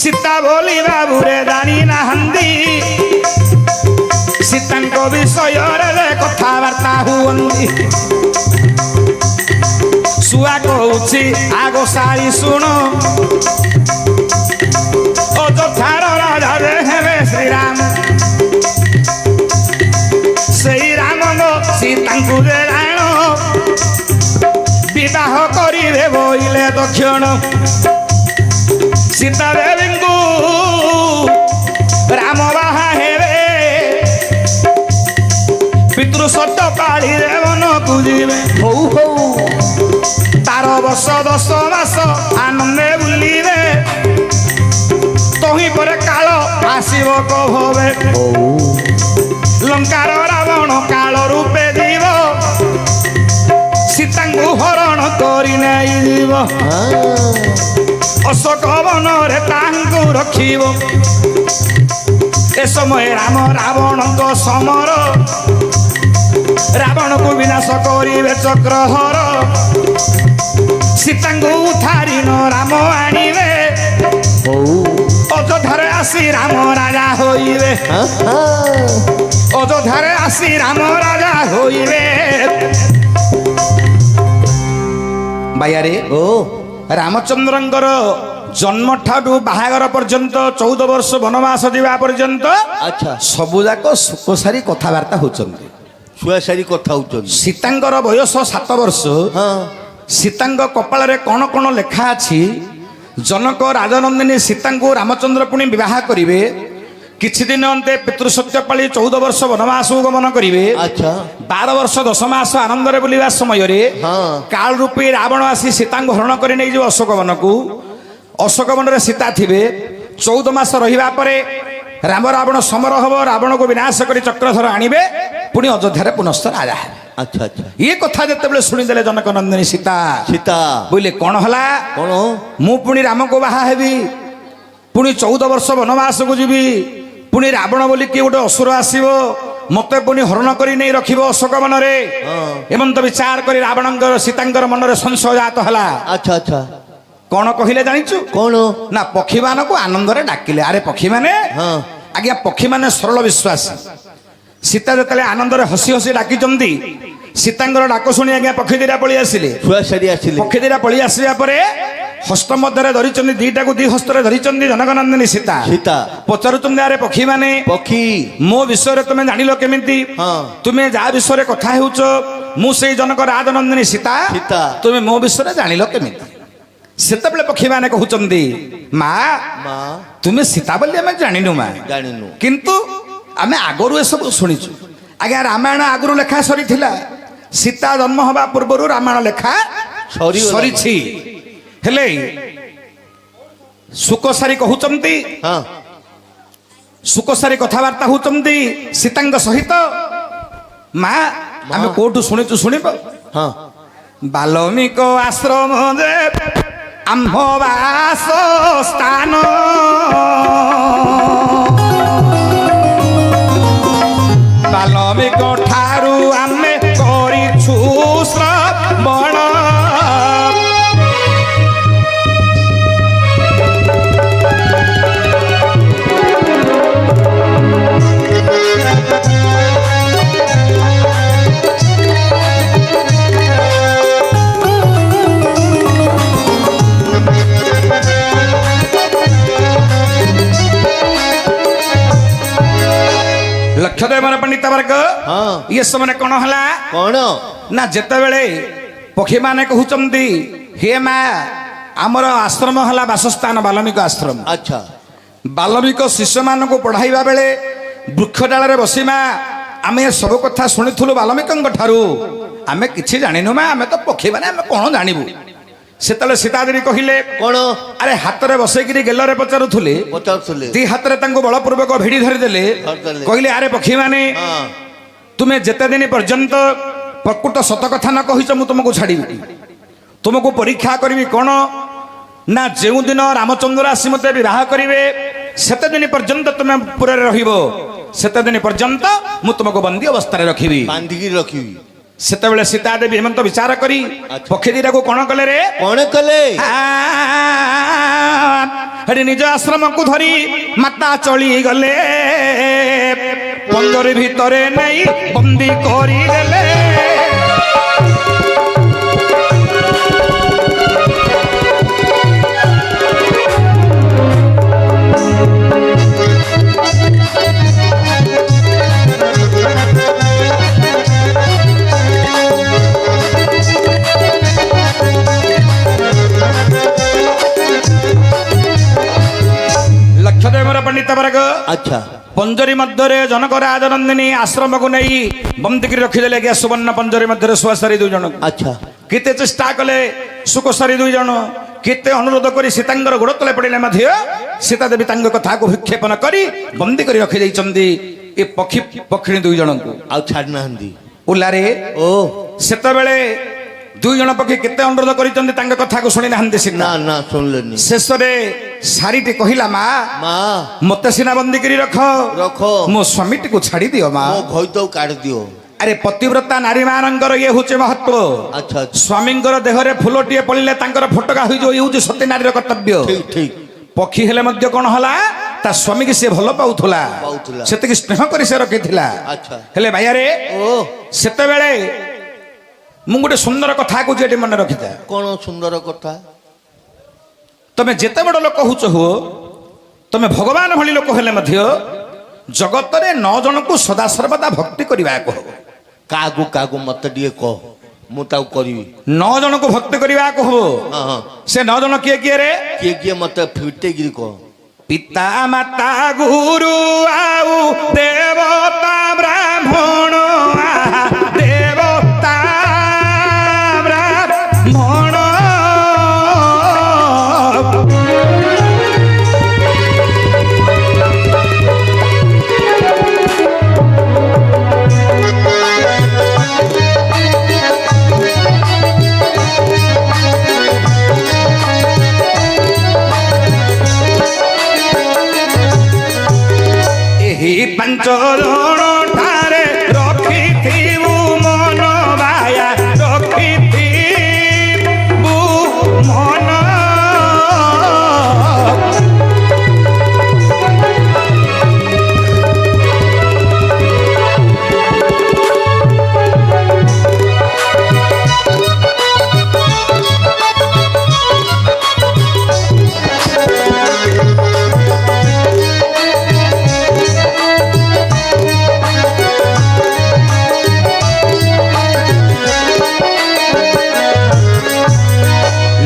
ସୀତା ବୋଲି ବାବୁରେ ଜାଣି ନାହାନ୍ତି। ସୀତାଙ୍କ ବିଷୟରେ କଥାବାର୍ତ୍ତା ହୁଅନ୍ତି। ଶୁଆ କହୁଛି ଆଗ ସାରି ଶୁଣ। ଅଯୋଧ୍ୟାର ରାଜା ଯେ ହେବେ ଶ୍ରୀରାମ। ସେଇ ରାମ ସୀତାଙ୍କୁ ଯେ ଜାଣ ବିବାହ କରିବେ ବୋଇଲେ ଦକ୍ଷିଣ। ସୀତା ଦେବୀଙ୍କୁ ରାମ ବାହା ହେବେ। ପିତୃ ସତ ପାଳି ଦେବନକୁ ଯିବେ। ହଉ ହଉ। 12 ବର୍ଷ 10 ମାସ ଆନନ୍ଦେ ବୁଲିବେ। ତହିଁ ପରେ କାଳ ଆସିବ କହବେ। ଲଙ୍କାର ରାବଣ କାଳ ରୂପେ ଯିବ। ସୀତାଙ୍କୁ ହରଣ କରି ନେଇଯିବ। ଅଶୋକ ବନରେ ତାଙ୍କୁ ରଖିବ। ଏ ସମୟ ରାମ ରାବଣଙ୍କ ସମର। ରାବଣକୁ ବିନାଶ କରିବେ ଚକ୍ରହର। ସୀତାଙ୍କୁ ଉଦ୍ଧାରିନ ରାମ ଆଣିବେ। ଅଯୋଧ୍ୟାରେ ଆସି ରାମ ରାଜା ହୋଇବେ। ଅଯୋଧ୍ୟାରେ ଆସି ରାମ ରାଜା ହୋଇବେ। ବାୟାରେ ଓ ରାମଚନ୍ଦ୍ରଙ୍କର ଜନ୍ମ ଠାରୁ ବାହାଘର ପର୍ଯ୍ୟନ୍ତ 14 ବର୍ଷ ବନବାସ ଯିବା ପର୍ଯ୍ୟନ୍ତ ଆଚ୍ଛା। ସବୁ ଯାକ ସୁଖ ସାରି କଥାବାର୍ତ୍ତା ହଉଛନ୍ତି। ଛୁଆ ସାରି କଥା ହଉଛନ୍ତି। ସୀତାଙ୍କର ବୟସ 7 ବର୍ଷ। ହଁ। ସୀତାଙ୍କ କପାଳରେ କଣ କଣ ଲେଖା ଅଛି? ଜନକ ରାଜନନ୍ଦିନୀ ସୀତାଙ୍କୁ ରାମଚନ୍ଦ୍ର ପୁଣି ବିବାହ କରିବେ। କିଛି ଦିନ ଅନ୍ତେ ପିତୃସତ୍ୟ ପାଳି 14 ବର୍ଷ ବନବାସକୁ ଗମନ କରିବେ। ଆଚ୍ଛା। 12 ବର୍ଷ 10 ମାସ ଆନନ୍ଦରେ ବୁଲିବା ସମୟରେ ହଁ। କାଳ ରୂପୀ ରାବଣ ଆସି ସୀତାଙ୍କୁ ହରଣ କରି ନେଇଯିବ ଅଶୋକ ବନକୁ। ଅଶୋକ ବନରେ ସୀତା ଥିବେ। 14 ମାସ ରହିବା ପରେ ରାମ ରାବଣ ସମର ହବ। ରାବଣକୁ ବିନାଶ କରି ଚକ୍ରଧର ଆଣିବେ। ପୁଣି ଅଯୋଧ୍ୟାରେ ପୁନଶ୍ଚ ରାଜା ହେବେ। আচ্ছা আচ্ছা ये कथा जिते शुणीदे जनक नंदिनी सीता সীতা बोले कौन हला কোন मु पुणी राम को बाहा हेबी पुणी 14 वर्ष वनवास को जीवी पुणी रावण बोली किए गोटे असुर आसीबो मते पुणी हरण करी नहीं रखिबो अशोक वनरे एवं तो विचार करी रावणंकर सीतांकर मनरे संशय जात हला আচ্ছা আচ্ছা कौन कहिले जानिचु কোন ना पक्षी मान को आनंद रे डाकिले अरे पक्षी माने हाँ आज्ञा पक्षी माने सरल विश्वास सीता जतले आनंद रे हसी हसी डाकी चंदी सीतांकर डाक शुणी आज्ञा पक्षी दिरा पळी आसिले ଛୁଆ ସାରି ଆସିଲେ पक्षी दिरा पळी आसिया परे हस्त मध्य धरी दीटा को दी हस्त धरी जनक नंदिनी सीता ସୀତା पचारुचंदी अरे पक्षी माने ପକ୍ଷୀ मो विषय तुम जानिल केमिति हाँ तुम्हें जा विषय कथा हेउच मु से जनक राज नंदिनी सीता सीता। तुम्हें मो विषय जानिल केमिति सेतबेले पक्षी माने कहउचंदी मां ମା तुम्हें सीता बोली आम जानिनु मां ଜାଣିନୁ किंतु आम आगरू ए सब शुणिचु आज्ञा रामायण आगरू लेखा सरी सीता जन्म हवा पूर्व रामायण लेखा ସରିଗଲା। सरी हेले सुकसारी कहउचंदी ହଁ सुकसारी कथबार्ता होचंदी सीतांग सहित मां आम कोठु शुणिचु शुणिब ହଁ बाल्मीक आश्रम जे आम्भ वास स्थान बाल्मीक ठारू आमे करिछु श्रवण लक्षदेव पंडित वर्ग हाँ ये समय कौन हला କଣ ना जेते बेले पक्षी माने कहउचंदी हे मां आमर आश्रम हला वासस्थान बाल्मीक आश्रम ଆଚ୍ଛା बाल्मीक शिष्य मान को पढ़ाइबा बेले वृक्ष डाल रे बसीमा आमे सब कथा शुणिथुलु बाल्मीकंग ठारू आमे किछि जानिनु मा आमे तो पक्षी माने आमे कोन जानिबु सेतले सीतादेवी कहिले କଣ अरे हाथ रे बसैकिरी गेलरे पचारुथुले ପଚାରୁଥିଲେ दी हाथ रे तांको बलपूर्वक भिड़ी धरि देले ଧରିଦେଲେ। कहले अरे पक्षी माने ହଁ तुम्हें जेते दिन पर्यंत प्रकृत सत कथा न कहिच मु तुमको छाड़ी तुमको परीक्षा करी कौन ना जो दिन रामचंद्र आसी मते विवाह करेंगे सेते दिन पर्यंत तुम्हें पुरे रहिबो सेते दिन पर्यंत मु तुमको बंदी अवस्था रखिबी ବାନ୍ଧିକି ରଖିବି सेते बेले सीता देवी हेमंत विचार करी अच्छा। पक्षी दीटा को कौन कले रे କଣ କଲେ हेडी निज आश्रम को धरी माता चली गले पंजरी भितरे नहीं बंदी करी देले लक्षदेव पंडित वर्ग ଆଚ୍ଛା पंजरी मध्य जनक राज नंदिनी आश्रम को नहीं बंदी कर रखिदेले क्या सुवर्ण पंजरी मध्य सुआसारी दुई जन ଆଚ୍ଛା केते चेष्टा कले सुखसारी दुई जन केते अनुरोध करी सीतांगर गोड़ तले पड़िले मध्य सीता देवी तांग कथा को विक्षेपण करी बंदी करी रखि दैचंदी ए पक्षी पक्षिणी दुई जन को ଆଉ ଛାଡ଼ି ନାହାନ୍ତି उल्लारे ଓ सेते बेले दुई जन पक्षी केते अनुरोध करिचंदी तांग कथा को सुनि नाहंती सीता ନା ନା ଶୁଣିଲେନି शेष रे सारीटी कहिला मा ମା मते सिना बंदी करी रख ରଖ मो स्वामीटी को छाड़ी दियो मा ମୋ ଘଇତାକୁ କାଢି ଦିଅ अरे पतिव्रता नारी मानकर ये हूँ महत्व ଆଚ୍ଛା ଆଚ୍ଛା स्वामींकर देहरे फुलटीए पड़िले तांकर फटका हो ये हूँ सती नारीर कर्तव्य ଠିକ ଠିକ पक्षी हेले मध्य कौन हला ता स्वामी की से भल पाउथुला ପାଉଥିଲା। सेतिकी स्नेह करी से रखिथिला ଆଚ୍ଛା हेले भाइया रे ଓ सेते बेले मु गोटे सुंदर कथा को जेटी मन रखिता କଣ ସୁନ୍ଦର କଥା तमे जेते बड़ लोक होच हो तमे भगवान भली लोक हेले मध्य जगत रे 9 जन को सदा सर्वदा भक्ति करबा को କାହାକୁ କାହାକୁ ମତେ ଟିକେ କହ ମୁଁ ତାକୁ କରିବି 9 जन को भक्ति करबा को हो ହଁ ହଁ से 9 जन किए किए रे କିଏ କିଏ ମତେ ଫିଟେଇକିରି କହ पिता माता गुरु आउ देवता ब्राह्मण देवता ब्राह्मण ପାଞ୍ଚ ଜଣ ଠାରେ ରଖିଥିବୁ ମନ ବାୟା ରଖିଥିବୁ ମନ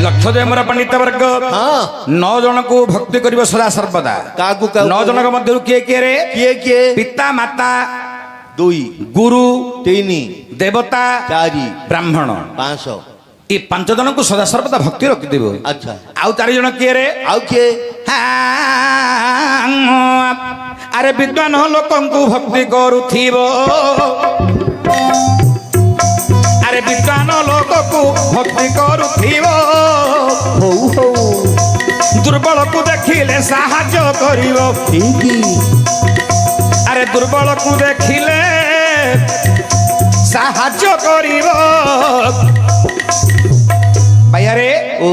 ଲକ୍ଷଦେବର ପଣ୍ଡିତ ବର୍ଗ ହଁ 9 ଜଣକୁ ଭକ୍ତି କରିବ ସଦା ସର୍ବଦା। କାହାକୁ 9 ଜଣଙ୍କ ମଧ୍ୟରୁ କିଏ କିଏ ରେ? କିଏ କିଏ? ପିତା ମାତା 2 ଗୁରୁ 3 ଦେବତା 4 ବ୍ରାହ୍ମଣ 500 ଏ 5 ଜଣଙ୍କୁ ସଦା ସର୍ବଦା ଭକ୍ତି ରଖିଥିବ। ଆଚ୍ଛା ଆଉ 4 ଜଣ କିଏ ରେ? ଆଉ କିଏ? ଆରେ ବିଦ୍ୱାନ ଲୋକଙ୍କୁ ଭକ୍ତି କରୁଥିବ। ଆରେ ବିଦ୍ୱାନ ଲୋକକୁ ଭକ୍ତି କରୁଥିବ। ହଉ ହଉ ଦୁର୍ବଳକୁ ଦେଖିଲେ ସାହାଯ୍ୟ କରିବ। ଠିକ ଆରେ ଦୁର୍ବଳକୁ ଦେଖିଲେ ସାହାଯ୍ୟ କରିବ। ଭାଇଆରେ ଓ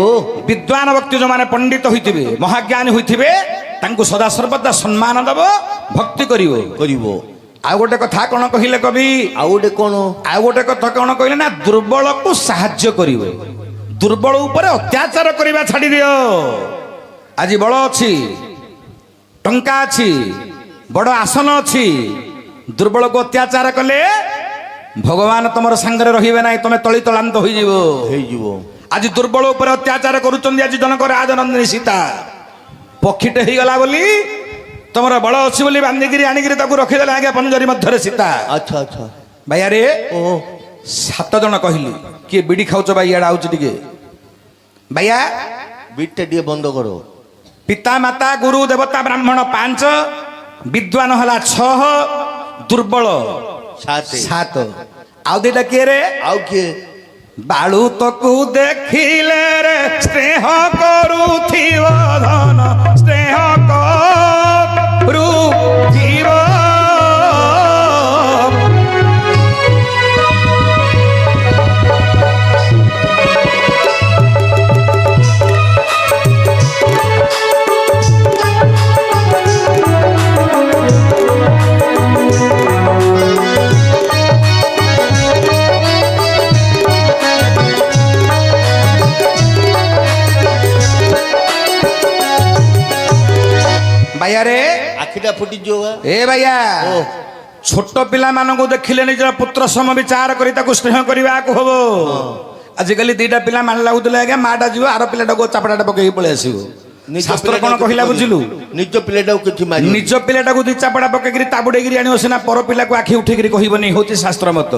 ବିଦ୍ୱାନ ବ୍ୟକ୍ତି ଯୋଉମାନେ ପଣ୍ଡିତ ହୋଇଥିବେ ମହାଜ୍ଞାନୀ ହୋଇଥିବେ ତାଙ୍କୁ ସଦା ସର୍ବଦା ସମ୍ମାନ ଦେବ ଭକ୍ତି କରିବ। କରିବ। ଆଉ ଗୋଟେ କଥା କଣ କହିଲେ କବି? ଆଉ ଗୋଟେ କଣ? ଆଉ ଗୋଟେ କଥା କଣ କହିଲେ ନା ଦୁର୍ବଳକୁ ସାହାଯ୍ୟ କରିବ। ଦୁର୍ବଳ ଉପରେ ଅତ୍ୟାଚାର କରିବା ଛାଡ଼ି ଦିଅ। ଆଜି ବଳ ଅଛି, ଟଙ୍କା ଅଛି, ବଡ଼ ଆସନ ଅଛି, ଦୁର୍ବଳକୁ ଅତ୍ୟାଚାର କଲେ ଭଗବାନ ତମର ସାଙ୍ଗରେ ରହିବେ ନାହିଁ, ତମେ ତଳି ତଳାନ୍ତ ହୋଇଯିବ। ହେଇଯିବ। ଆଜି ଦୁର୍ବଳ ଉପରେ ଅତ୍ୟାଚାର କରୁଛନ୍ତି। ଆଜି ଜଣକ ରାଜନନ୍ଦିନୀ ସୀତା ପକ୍ଷୀଟେ ହେଇଗଲା ବୋଲି ତମର ବଳ ଅଛି ବୋଲି ବାନ୍ଧିକିରି ଆଣିକିରି ତାକୁ ରଖିଦେଲେ ଆଜ୍ଞା ପଞ୍ଜରୀ ମଧ୍ୟରେ ସୀତା। ଆଚ୍ଛା ଆଚ୍ଛା ଭାଇଆରେ ଓ 7 ଜଣ କହିଲି। କିଏ ବିଡି ଖାଉଛ ଭାଇ? ଇଆଡେ ଆଉଛି ଟିକେ ଭାଇଆ। ବିଟଟା ଟିକେ ବନ୍ଦ କର। ପିତା ମାତା ଗୁରୁ ଦେବତା ବ୍ରାହ୍ମଣ 5, ବିଦ୍ୱାନ ହେଲା 6, ଦୁର୍ବଳ 7। ଆଉ 2ଟା କିଏ ରେ? ଆଉ କିଏ? ବାଳୁତକୁ ଦେଖିଲେ ରେ ସ୍ନେହ କରୁଥିବ ଧନ ସ୍ନେହ କରୁଥିବ। ଭାଇଆରେ ଆଖିଟା ଫୁଟିଯିବ ବା। ଏ ଭାଇଆ ଓ ଛୋଟ ପିଲାମାନଙ୍କୁ ଦେଖିଲେ ନିଜର ପୁତ୍ର ସମ ବିଚାର କରି ତାକୁ ସ୍ନେହ କରିବାକୁ ହବ। ଆଜିକାଲି 2ଟା ପିଲା ମାନ ଲାଗୁଥିଲେ ଆଜ୍ଞା ମାଟା ଯିବ ଆର ପିଲାଟାକୁ ଚାପଡ଼ାଟା ପକେଇକି ପଳେଇ ଆସିବ। ଶାସ୍ତ୍ର କଣ କହିଲା ବୁଝିଲୁ? ନିଜ ପିଲାଟାକୁ କିଛି ମାରି ନିଜ ପିଲାଟାକୁ 2 ଚାପଡ଼ା ପକେଇକିରି ତାବୁଡେଇକିରି ଆଣିବ ସିନା, ପର ପିଲାକୁ ଆଖି ଉଠେଇକିରି କହିବନି, ହଉଛି ଶାସ୍ତ୍ର ମତ।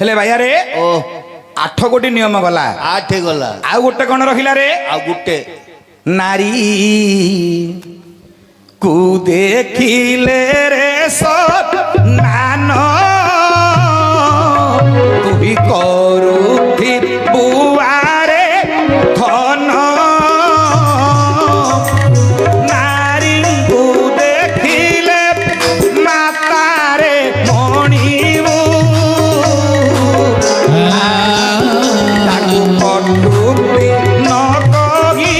ହେଲେ ଭାଇଆରେ ଓ 8 ଗୋଟି ନିୟମ ଗଲା। 8 ଗଲା। ଆଉ ଗୋଟେ କଣ ରହିଲା ରେ? ଆଉ ଗୋଟେ ନାରୀ କୁ ଦେଖିଲେ ରେ ନାନ ତୁହି କରୁଥିବୁ ଆରେ ଧନ। ନାରୀଙ୍କୁ ଦେଖିଲେ ମାତାରେ ମଣିବୁ ତାକୁ କଟୁକ୍ତି ନ କହି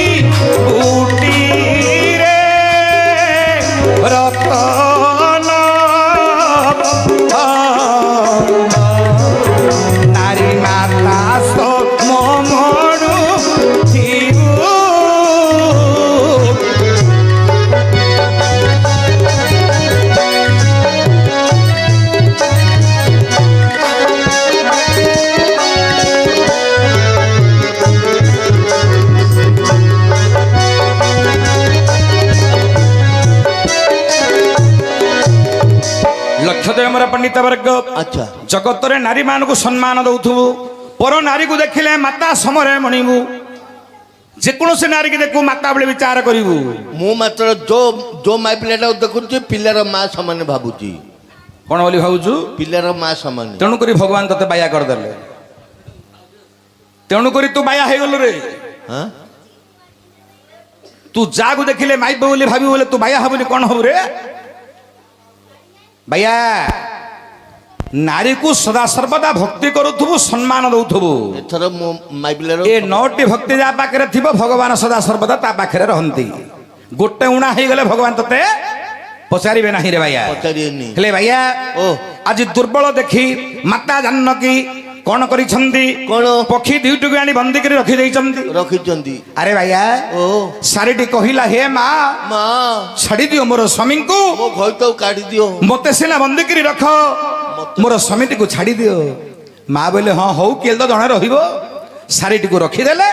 କୁଟିରେ ରତନ। ନାରୀ ମାତା ମମଣୁ ଥିବୁ। ଲକ୍ଷଦେବର ପଣ୍ଡିତ ବର୍ଗ ଆଚ୍ଛା ଜଗତରେ ନାରୀ ମାନଙ୍କୁ ସମ୍ମାନ ଦଉଥିବୁ। ପର ନାରୀକୁ ଦେଖିଲେ ମାତା ସମରେ ମଣିବୁ। ଯେକୌଣସି ନାରୀକି ଦେଖୁ ମାତା ଭଳି ବିଚାର କରିବୁ। ମୁଁ ମାତ୍ର ଯୋ ମାଇ ପିଲାଟାକୁ ଦେଖୁଛି ପିଲାର ମା ସମାନ ଭାବୁଛି। କଣ ବୋଲି ଭାବୁଛୁ? ପିଲାର ମା ସମାନ। ତେଣୁକରି ଭଗବାନ ତତେ ବାୟା କରିଦେଲେ। ତେଣୁକରି ତୁ ବାୟା ହେଇଗଲୁ ରେ। ହଁ ତୁ ଯାହାକୁ ଦେଖିଲେ ମାଇପ ବୋଲି ଭାବିବୁ ବୋଲେ ତୁ ବାୟା ହବୁନି କଣ ହବୁ ରେ? ଭାଇଆ ନାରୀକୁ ସଦା ସର୍ବଦା ଭକ୍ତି କରୁଥିବୁ ସମ୍ମାନ ଦଉଥିବୁ ଏଥର ମୁଁ ମାଇବିଲାର ଏ 9ଟି ଭକ୍ତି ଯାହା ପାଖରେ ଥିବ ଭଗବାନ ସଦା ସର୍ବଦା ତା ପାଖରେ ରହନ୍ତି ଗୋଟେ ଉଣା ହେଇଗଲେ ଭଗବାନ ତତେ ପଚାରିବେ ନାହିଁ ରେ ଭାଇଆ ପଚାରିବେନି। ହେଲେ ଭାଇଆ ଓ ଆଜି ଦୁର୍ବଳ ଦେଖି ମାତା ଜାନକୀ କଣ କରିଛନ୍ତି କଣ? ପକ୍ଷୀ ଦୁଇଟିକୁ ଆଣି ବନ୍ଦୀ କରି ରଖିଦେଇଛନ୍ତି ରଖିଛନ୍ତି। ଆରେ ଭାଇଆ ଓ ଶାରୀଟି କହିଲା ହେ ମା ମା ଛାଡ଼ି ଦିଅ ମୋର ସ୍ୱାମୀଙ୍କୁ ମୋ ଘଇତାକୁ କାଢି ଦିଅ। ମତେ ସିନା ବନ୍ଦୀ କରି ରଖ ମୋର ସ୍ୱାମୀଟିକୁ ଛାଡ଼ି ଦିଅ ମା ବୋଇଲେ ହଁ ହଉ କିଏ ତ ଜଣେ ରହିବ ଶାରୀଟିକୁ ରଖିଦେଲେ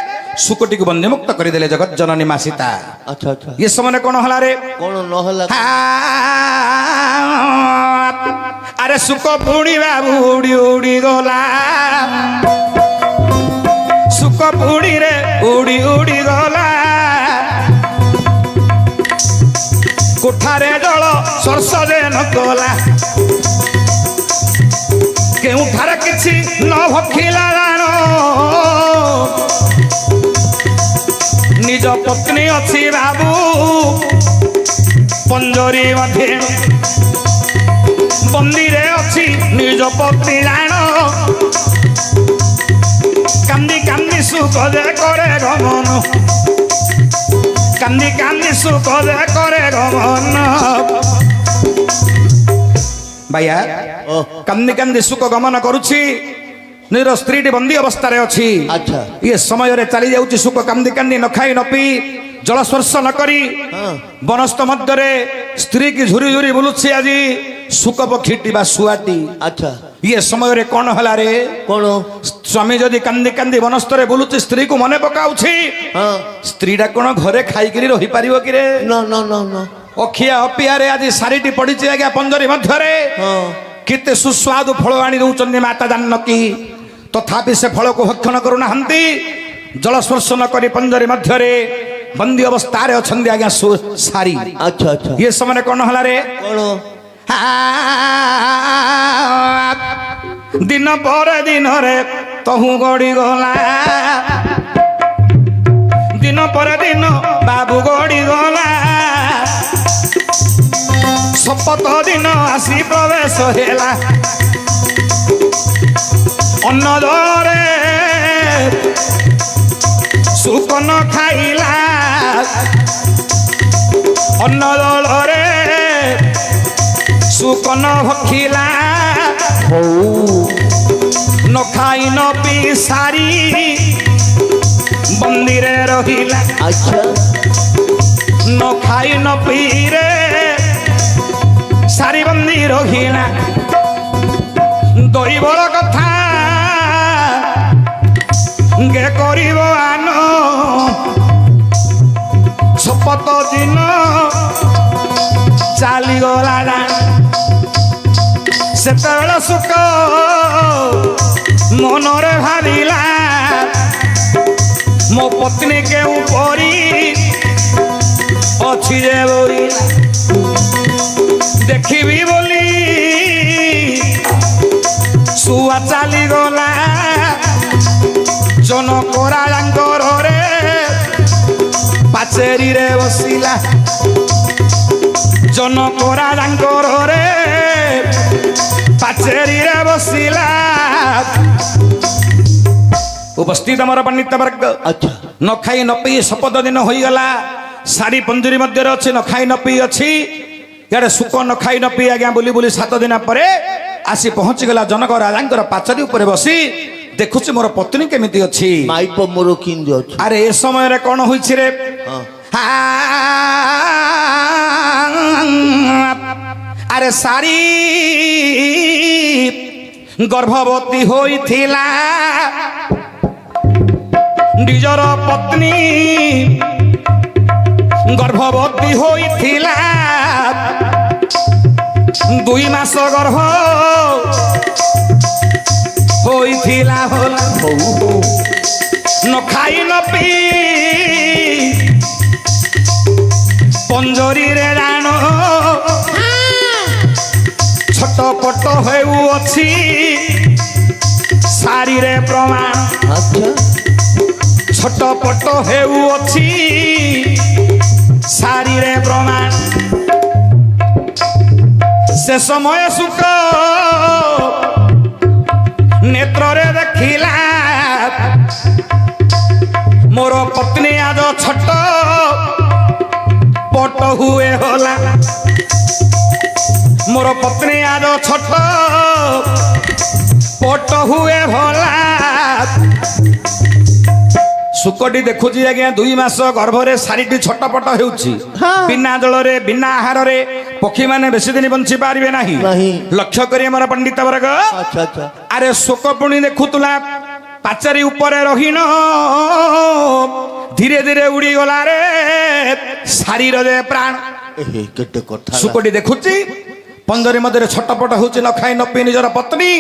ଶୁକଟିକୁ ବନ୍ଦୀମୁକ୍ତ କରିଦେଲେ ଜଗତ ଜନନୀ ମା ସୀତା ଆଚ୍ଛା ଆଚ୍ଛା ଏ ସମୟରେ କଣ ହେଲା ରେ କଣ ନହେଲା? ଆରେ ଶୁକ ପୁଣି ବାବୁ ଉଡ଼ି ଉଡ଼ି ଗଲା ଶୁକ ପୁଣିରେ ଉଡ଼ି ଉଡ଼ି ଗଲା କୋଠାରେ ଜଳ ସର୍ଷ ଯେ ନ କଲା କେଉଁଠାରେ କିଛି ନ ଭଖିଲା ଜାଣ ନିଜ ପତ୍ନୀ ଅଛି ବାବୁ ପଞ୍ଜରୀ ମଧ୍ୟରେ ବନ୍ଦୀରେ ଅଛି ନିଜ ପତ୍ନୀ ଜାଣ କାନ୍ଦି କାନ୍ଦି ସୁଖ ଯେ କରେ ଗମନ କାନ୍ଦି କାନ୍ଦି ସୁଖ ଯେ କରେ ଗମନ ଭାଇଆ କାନ୍ଦି କାନ୍ଦି ସୁଖ ଗମନ କରୁଛି ନିଜର ସ୍ତ୍ରୀଟି ବନ୍ଦୀ ଅବସ୍ଥାରେ ଅଛି ଆଚ୍ଛା ଏ ସମୟରେ ଚାଲି ଯାଉଛି ସୁଖ କାନ୍ଦି କାନ୍ଦି ନ ଖାଇ ନ ପିଇ ଜଳ ସ୍ପର୍ଶ ନ କରି ବନସ୍ତ ମଧ୍ୟରେ ସ୍ତ୍ରୀ କି ଝୁରି ଝୁରି ବୁଲୁଛି ଆଜି ସୁକ ପକ୍ଷୀଟି ବା ଶୁଆଟି ଆଚ୍ଛା ଇଏ ସମୟରେ କଣ ହେଲା ରେ କଣ? ସ୍ୱାମୀ ଯଦି କାନ୍ଦି କାନ୍ଦି ବନସ୍ତରେ ବୁଲୁଛି ସ୍ତ୍ରୀକୁ ମନେ ପକାଉଛି ହଁ ସ୍ତ୍ରୀଟା କଣ ଘରେ ଖାଇକିରି ରହିପାରିବ କି ରେ ନ ନ ନ ନ ଅଖିଆ ଅପିଆରେ ଆଜି ଶାରୀଟି ପଡିଛି ଆଜ୍ଞା ପଞ୍ଜରୀ ମଧ୍ୟରେ ହଁ କେତେ ସୁସ୍ୱାଦୁ ଫଳ ଆଣି ଦଉଛନ୍ତି ମାତା ଜାନକୀ ତଥାପି ସେ ଫଳକୁ ଭକ୍ଷଣ କରୁନାହାନ୍ତି ଜଳ ସ୍ପର୍ଶ ନ କରି ପଞ୍ଜରୀ ମଧ୍ୟରେ ବନ୍ଦୀ ଅବସ୍ଥାରେ ଅଛନ୍ତି ଆଜ୍ଞା ଶାରୀ ଆଚ୍ଛା ଆଚ୍ଛା ଏ ସମୟରେ କଣ ହେଲା ରେ କଣ? ଦିନ ପରେ ଦିନରେ ତହୁ ଗଡ଼ି ଗଲା ଦିନ ପରେ ଦିନ ବାବୁ ଗଡ଼ି ଗଲା ଶପଥ ଦିନ ଆସି ପ୍ରବେଶ ହେଲା ଅନ୍ନ ଦଳରେ ସୁକ ନ ଖାଇଲା ଅନ୍ନ ଦଳରେ ସୁକ ନ ଭଖିଲା ନ ଖାଇ ନ ପିଇ ସାରି ବନ୍ଦୀରେ ରହିଲା ଆଚ୍ଛା ନ ଖାଇ ନ ପିଇରେ ସାରି ବନ୍ଦୀ ରହିଲା ଦଇବର କଥା গে করিব আন শপথ দিন চালিগলা সেতবেলে সুখ মনরে ভাবিলা মো পত্নী কেউ পরি অছি যে বই দেখিবি বলি শুয়া চালিগলা জনকরা রাঙ্গরে পাচেরিরে বসিলা জনকরা রাঙ্গরে পাচেরিরে বসিলা উপস্থিত আমার পণ্ডিত বর্গ আচ্ছা ন খাই ন পিই শপথ দিন হয়েগলা শাড়ি পঞ্জুরি মধ্যে অছি ন খাই ন পিই অছি ইয়াড়ে সুখ ন খাই ন পিই আজ্ঞা বুলি বুলি 7 দিন পরে আসি পৌঁছিগলা জনক রাজাঙ্কর পাচেরি উপরে বসি দেখুছি মোর পত্নী কেমিতি অছি মাইপ মোর কিন্দি ଅଛି আরে এ সময়ে কোন হইছি রে আরে সারি গর্ভবতী হইছিলা নিজর পত্নী গর্ভবতী হইছিলা 2 মাস গর্ভ হইছিলা হলা ন খাই ন পি পঞ্জরীরে রাণ ছোট পট হেউ অছি শাড়িরে প্রমাণ আচ্ছা ছোট পট হেউ অছি শাড়িরে প্রমাণ সে ସମୟ ସୁଖ ନେତ୍ରରେ ଦେଖିଲା ମୋର ପତ୍ନୀ ଆଜ ଛୋଟ ପଟ ହୁଏ होला ମୋର ପତ୍ନୀ ଆଜ ଛୋଟ ପଟ ହୁଏ होला ଶୁକଟି ଦେଖୁଛି ଆଜ୍ଞା 2 ମାସ ଗର୍ଭରେ ଶାରୀଟି ଛଟପଟ ହେଉଛି ବିନା ଜଳରେ ବିନା ଆହାରରେ ପକ୍ଷୀମାନେ ବେଶୀ ଦିନ ବଞ୍ଚି ପାରିବେ ନାହିଁ ଲକ୍ଷ୍ୟ କରି ଆମର ପଣ୍ଡିତ ବର୍ଗ ଆଚ୍ଛା ଆଚ୍ଛା ଆରେ ଶୋକ ପୁଣି ଦେଖୁଥିଲା ପାଚେରୀ ଉପରେ ରହିନ ଧୀରେ ଧୀରେ ଉଡ଼ିଗଲା ରେ ଶାରୀରରେ ପ୍ରାଣ ଏହେ କେତେ କଥା ଶୁକଟି ଦେଖୁଛି 15 ମଧ୍ୟରେ ଛଟପଟ ହେଉଛି ନ ଖାଇ ନ ପିଇ ନିଜର ପତ୍ନୀ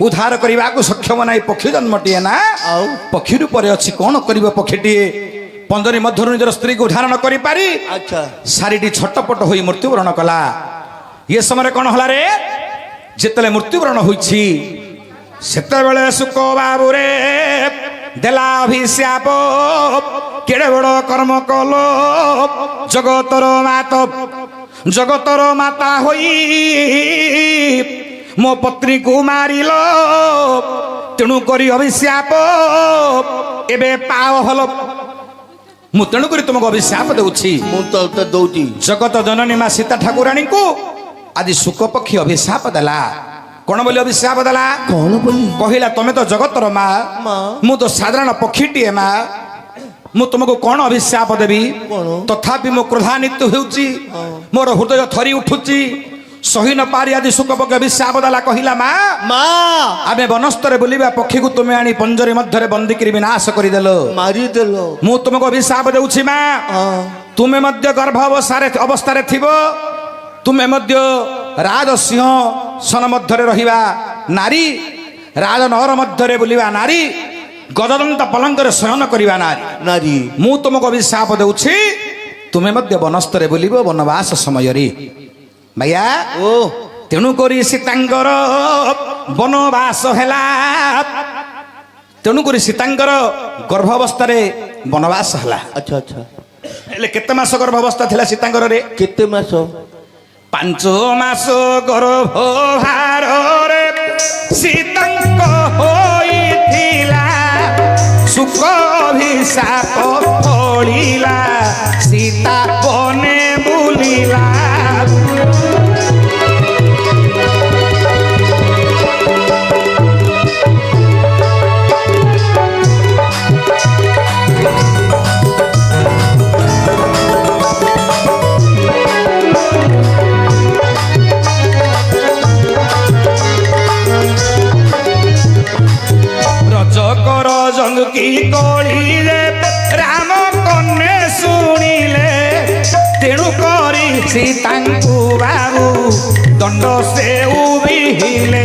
ଉଦ୍ଧାର କରିବାକୁ ସକ୍ଷମ ନାହିଁ ପକ୍ଷୀ ଜନ୍ମଟିଏ ନା ଆଉ ପକ୍ଷୀ ରୂପରେ ଅଛି କଣ କରିବ ପକ୍ଷୀଟିଏ 15 ମଧ୍ୟରୁ ନିଜର ସ୍ତ୍ରୀକୁ ଉଦ୍ଧାର ନ କରିପାରି ଆଚ୍ଛା ଶାରୀଟି ଛଟପଟ ହୋଇ ମୃତ୍ୟୁବରଣ କଲା ଏ ସମୟରେ କଣ ହେଲା ରେ ଯେତେବେଳେ ମୃତ୍ୟୁବରଣ ହୋଇଛି ସେତେବେଳେ ଶୁକ ବାବୁରେ ଦେଲା ଅଭିଶାପ କେଡ଼େ ବଡ଼ କର୍ମ କଲ ଜଗତର ମାତା ହୋଇ ମୋ ପତ୍ନୀକୁ ମାରିଲ ତେଣୁ କରି ଅଭିଶାପ ଏବେ ପାଅ ହଲ ମୁଁ ତେଣୁ କରି ତୁମକୁ ଅଭିଶାପ ଦେଉଛି ମୁଁ ତ ଦଉଛି ଜଗତ ଜନନୀ ମା ସୀତା ଠାକୁରାଣୀଙ୍କୁ ଆଜି ଶୁକ ପକ୍ଷୀ ଅଭିଶାପ ଦେଲା କଣ ବୋଲି ଅଭିଶାପ ଦେଲା କଣ ବୋଲି କହିଲା ତମେ ତ ଜଗତର ମା ମୁଁ ତ ସାଧାରଣ ପକ୍ଷୀଟିଏ ମା ମୁଁ ତୁମକୁ କଣ ଅଭିଶାପ ଦେବି ତଥାପି ମୋ କ୍ରୋଧାନ୍ୱିତ ହେଉଛି ମୋର ହୃଦୟ ଥରି ଉଠୁଛି ସହି ନ ପାରି ଆଜି ଶୁକ ପକ୍ଷୀ ଅଭିଶାପ ଦେଲା କହିଲା ମା ଆମେ ବନସ୍ତରେ ବୁଲିବା ପକ୍ଷୀକୁ ତୁମେ ଆଣି ପଞ୍ଜରୀ ମଧ୍ୟରେ ବନ୍ଦୀ କରି ବିନାଶ କରିଦେଲ ମାରିଦେଲ ମୁଁ ତୁମକୁ ଅଭିଶାପ ଦେଉଛି ମା ତୁମେ ମଧ୍ୟ ଗର୍ଭ ଅବସ୍ଥାରେ ଥିବ ତୁମେ ମଧ୍ୟ ରାଜସିଂହ ସନ ମଧ୍ୟରେ ରହିବା ନାରୀ ରାଜନହର ମଧ୍ୟରେ ବୁଲିବା ନାରୀ ଗଜଦନ୍ତ ପଲଙ୍କରେ ଶୟନ କରିବା ନାରୀ ମୁଁ ତୁମକୁ ଅଭିଶାପ ଦେଉଛି ତୁମେ ମଧ୍ୟ ବନସ୍ତରେ ବୁଲିବ ବନବାସ ସମୟରେ ଭାଇଆ ଓ ତେଣୁ କରି ସୀତାଙ୍କର ବନବାସ ହେଲା ତେଣୁ କରି ସୀତାଙ୍କର ଗର୍ଭ ଅବସ୍ଥାରେ ବନବାସ ହେଲା ଆଚ୍ଛା ଆଚ୍ଛା ହେଲେ କେତେ ମାସ ଗର୍ଭ ଅବସ୍ଥା ଥିଲା ସୀତାଙ୍କର ରେ କେତେ ମାସ 5 ମାସ ଗର୍ଭଭାରରେ ସୀତାଙ୍କ ହୋଇଥିଲା ଶୁକ ଅଭିଶାପ ଫଳିଲା ସୀତା ବନେ ବୁଲିଲା ରଜକର ଜଙ୍ଗି କଳିରେ ରାମ କନ୍ୟା ଶୁଣିଲେ ତେଣୁ କରି ସୀତାଙ୍କୁ ବାବୁ ଦଣ୍ଡ ସେ ଉବିହିଲେ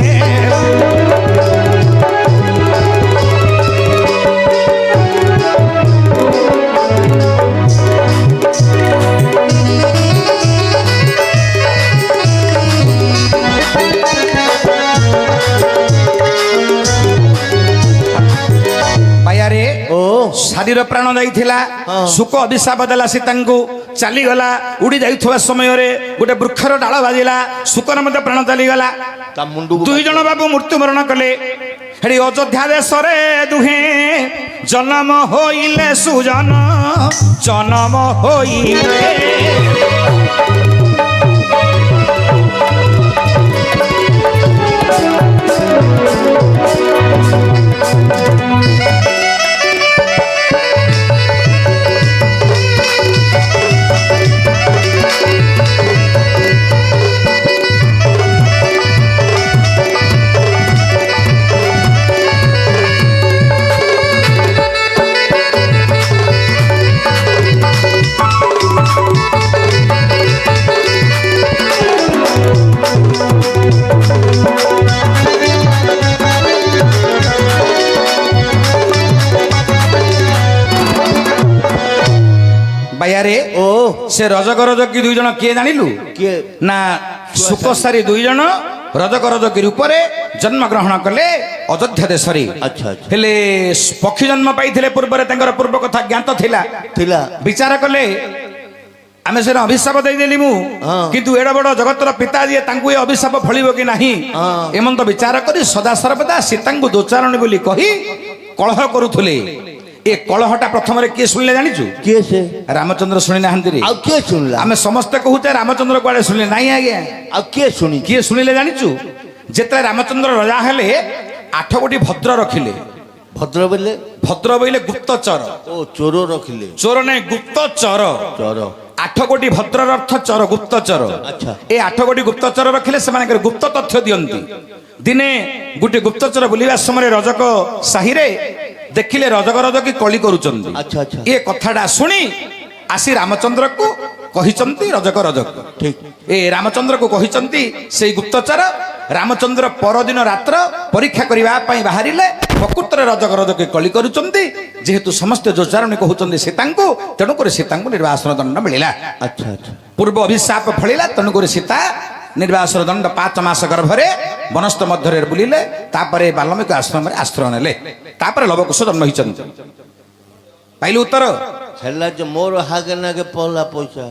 ଶାରୀର ପ୍ରାଣ ଯାଇଥିଲା ଶୁକ ଅଭିଶାପ ଦେଲା ସୀତାଙ୍କୁ ଚାଲିଗଲା ଉଡ଼ି ଯାଇଥିବା ସମୟରେ ଗୋଟେ ବୃକ୍ଷର ଡାଳ ବାଜିଲା ଶୁକର ମଧ୍ୟ ପ୍ରାଣ ଚାଲିଗଲା ତା ମୁଣ୍ଡକୁ 2 ଜଣ ବାବୁ ମୃତ୍ୟୁବରଣ କଲେ ହେଠି ଅଯୋଧ୍ୟା ଦେଶରେ ଦୁହେଁ ଜନ୍ମ ହୋଇଲେ ସୁଜନ ଜନ୍ମ ହୋଇଲେ ବାୟାରେ ଓ ସେ ରଜକର ଯୋଗୀ 2 ଜଣ କିଏ ଜାଣିଲୁ କିଏ ନା ଶୁକସାରୀ 2 ଜଣ ରଜକର ଯୋଗୀ ରୂପରେ ଜନ୍ମ ଗ୍ରହଣ କଲେ ଅଯୋଧ୍ୟା ଦେଶରେ ଆଚ୍ଛା ଆଚ୍ଛା ହେଲେ ପକ୍ଷୀ ଜନ୍ମ ପାଇଥିଲେ ପୂର୍ବରେ ତାଙ୍କର ପୂର୍ବ କଥା ଜ୍ଞାତ ଥିଲା ଥିଲା ବିଚାର କଲେ ଆମେ ସେଟା ଅଭିଶାପ ଦେଇଦେଲି ମୁଁ ହଁ। କିନ୍ତୁ ଏଡ ବଡ ଜଗତର ପିତା ଯିଏ ତାଙ୍କୁ ଏ ଅଭିଶାପ ଫଳିବ କି ନାହିଁ ହଁ। ଏମନ୍ତ ବିଚାର କରି ସଦା ସର୍ବଦା ସୀତାଙ୍କୁ ଦୋଚାରଣୀ ବୋଲି କହି କଳହ କରୁଥିଲେ। ଏ କଳହଟା ପ୍ରଥମରେ କିଏ ଶୁଣିଲେ ଜାଣିଛୁ? କିଏ ସେ? ରାମଚନ୍ଦ୍ର ଶୁଣି ନାହାନ୍ତି ରେ। ଆଉ କିଏ ଶୁଣିଲା? ଆମେ ସମସ୍ତେ କହୁଛେ ରାମଚନ୍ଦ୍ର କୁଆଡେ ଶୁଣିଲେ? ନାଇଁ ଆଜ୍ଞା, ଆଉ କିଏ ଶୁଣି? କିଏ ଶୁଣିଲେ ଜାଣିଛୁ? ଯେତେବେଳେ ରାମଚନ୍ଦ୍ର ରାଜା ହେଲେ 8 ଗୋଟି ଭଦ୍ର ରଖିଲେ। ଭଦ୍ର ବେଲେ? ଭଦ୍ର ବୋଇଲେ ଗୁପ୍ତଚର, ଓ ଚୋର ରଖିଲେ। ଚୋର ନାଇଁ ଗୁପ୍ତଚର। ଚୋର। 8 ଗୋଟି ଭଦ୍ରର ଅର୍ଥ ଚର, ଗୁପ୍ତଚର। ଆଚ୍ଛା। ଏ 8 ଗୋଟି ଗୁପ୍ତଚର ରଖିଲେ ସେମାନଙ୍କର ଗୁପ୍ତ ତଥ୍ୟ ଦିଅନ୍ତି। ଦିନେ ଗୋଟିଏ ଗୁପ୍ତଚର ବୁଲିବା ସମୟରେ ରଜକ ସାହିରେ ଦେଖିଲେ ରଜକ ରଜକି କଳି କରୁଛନ୍ତି। ଆଚ୍ଛା, ଆଚ୍ଛା। ଏ କଥାଟା ଶୁଣି ଆସି ରାମଚନ୍ଦ୍ରକୁ କହିଛନ୍ତି ରଜକ ରଜକ। ଠିକ। ଏ ରାମଚନ୍ଦ୍ରକୁ କହିଛନ୍ତି ସେଇ ଗୁପ୍ତଚର। ରାମଚନ୍ଦ୍ର ପରଦିନ ରାତ୍ର ପରୀକ୍ଷା କରିବା ପାଇଁ ବାହାରିଲେ। ପ୍ରକୃତରେ ରଜକ ରଜକି କଳି କରୁଛନ୍ତି। ଯେହେତୁ ସମସ୍ତେ ଯୋଚାରଣୀ କହୁଛନ୍ତି ସୀତାଙ୍କୁ, ତେଣୁକରି ସୀତାଙ୍କୁ ନିର୍ବାସନ ଦଣ୍ଡ ମିଳିଲା। ଆଚ୍ଛା ଆଚ୍ଛା। ପୂର୍ବ ଅଭିଶାପ ଫଳିଲା, ତେଣୁକରି ସୀତା ନିର୍ବାସନ ଦଣ୍ଡ 5 ମାସ ଗର୍ଭରେ ବନସ୍ତ ମଧ୍ୟରେ ବୁଲିଲେ। ତାପରେ ବାଲ୍ମୀକି ଆଶ୍ରମରେ ଆଶ୍ରୟ ନେଲେ। ତାପରେ ଲବକୁଶ ଜନ୍ମ ହୋଇଛନ୍ତି। ପାଇଲୁ ଉତ୍ତର? ହେଲା ଯେ ମୋର ହାଗେ ନାଗେ ପହଲା ପଇସା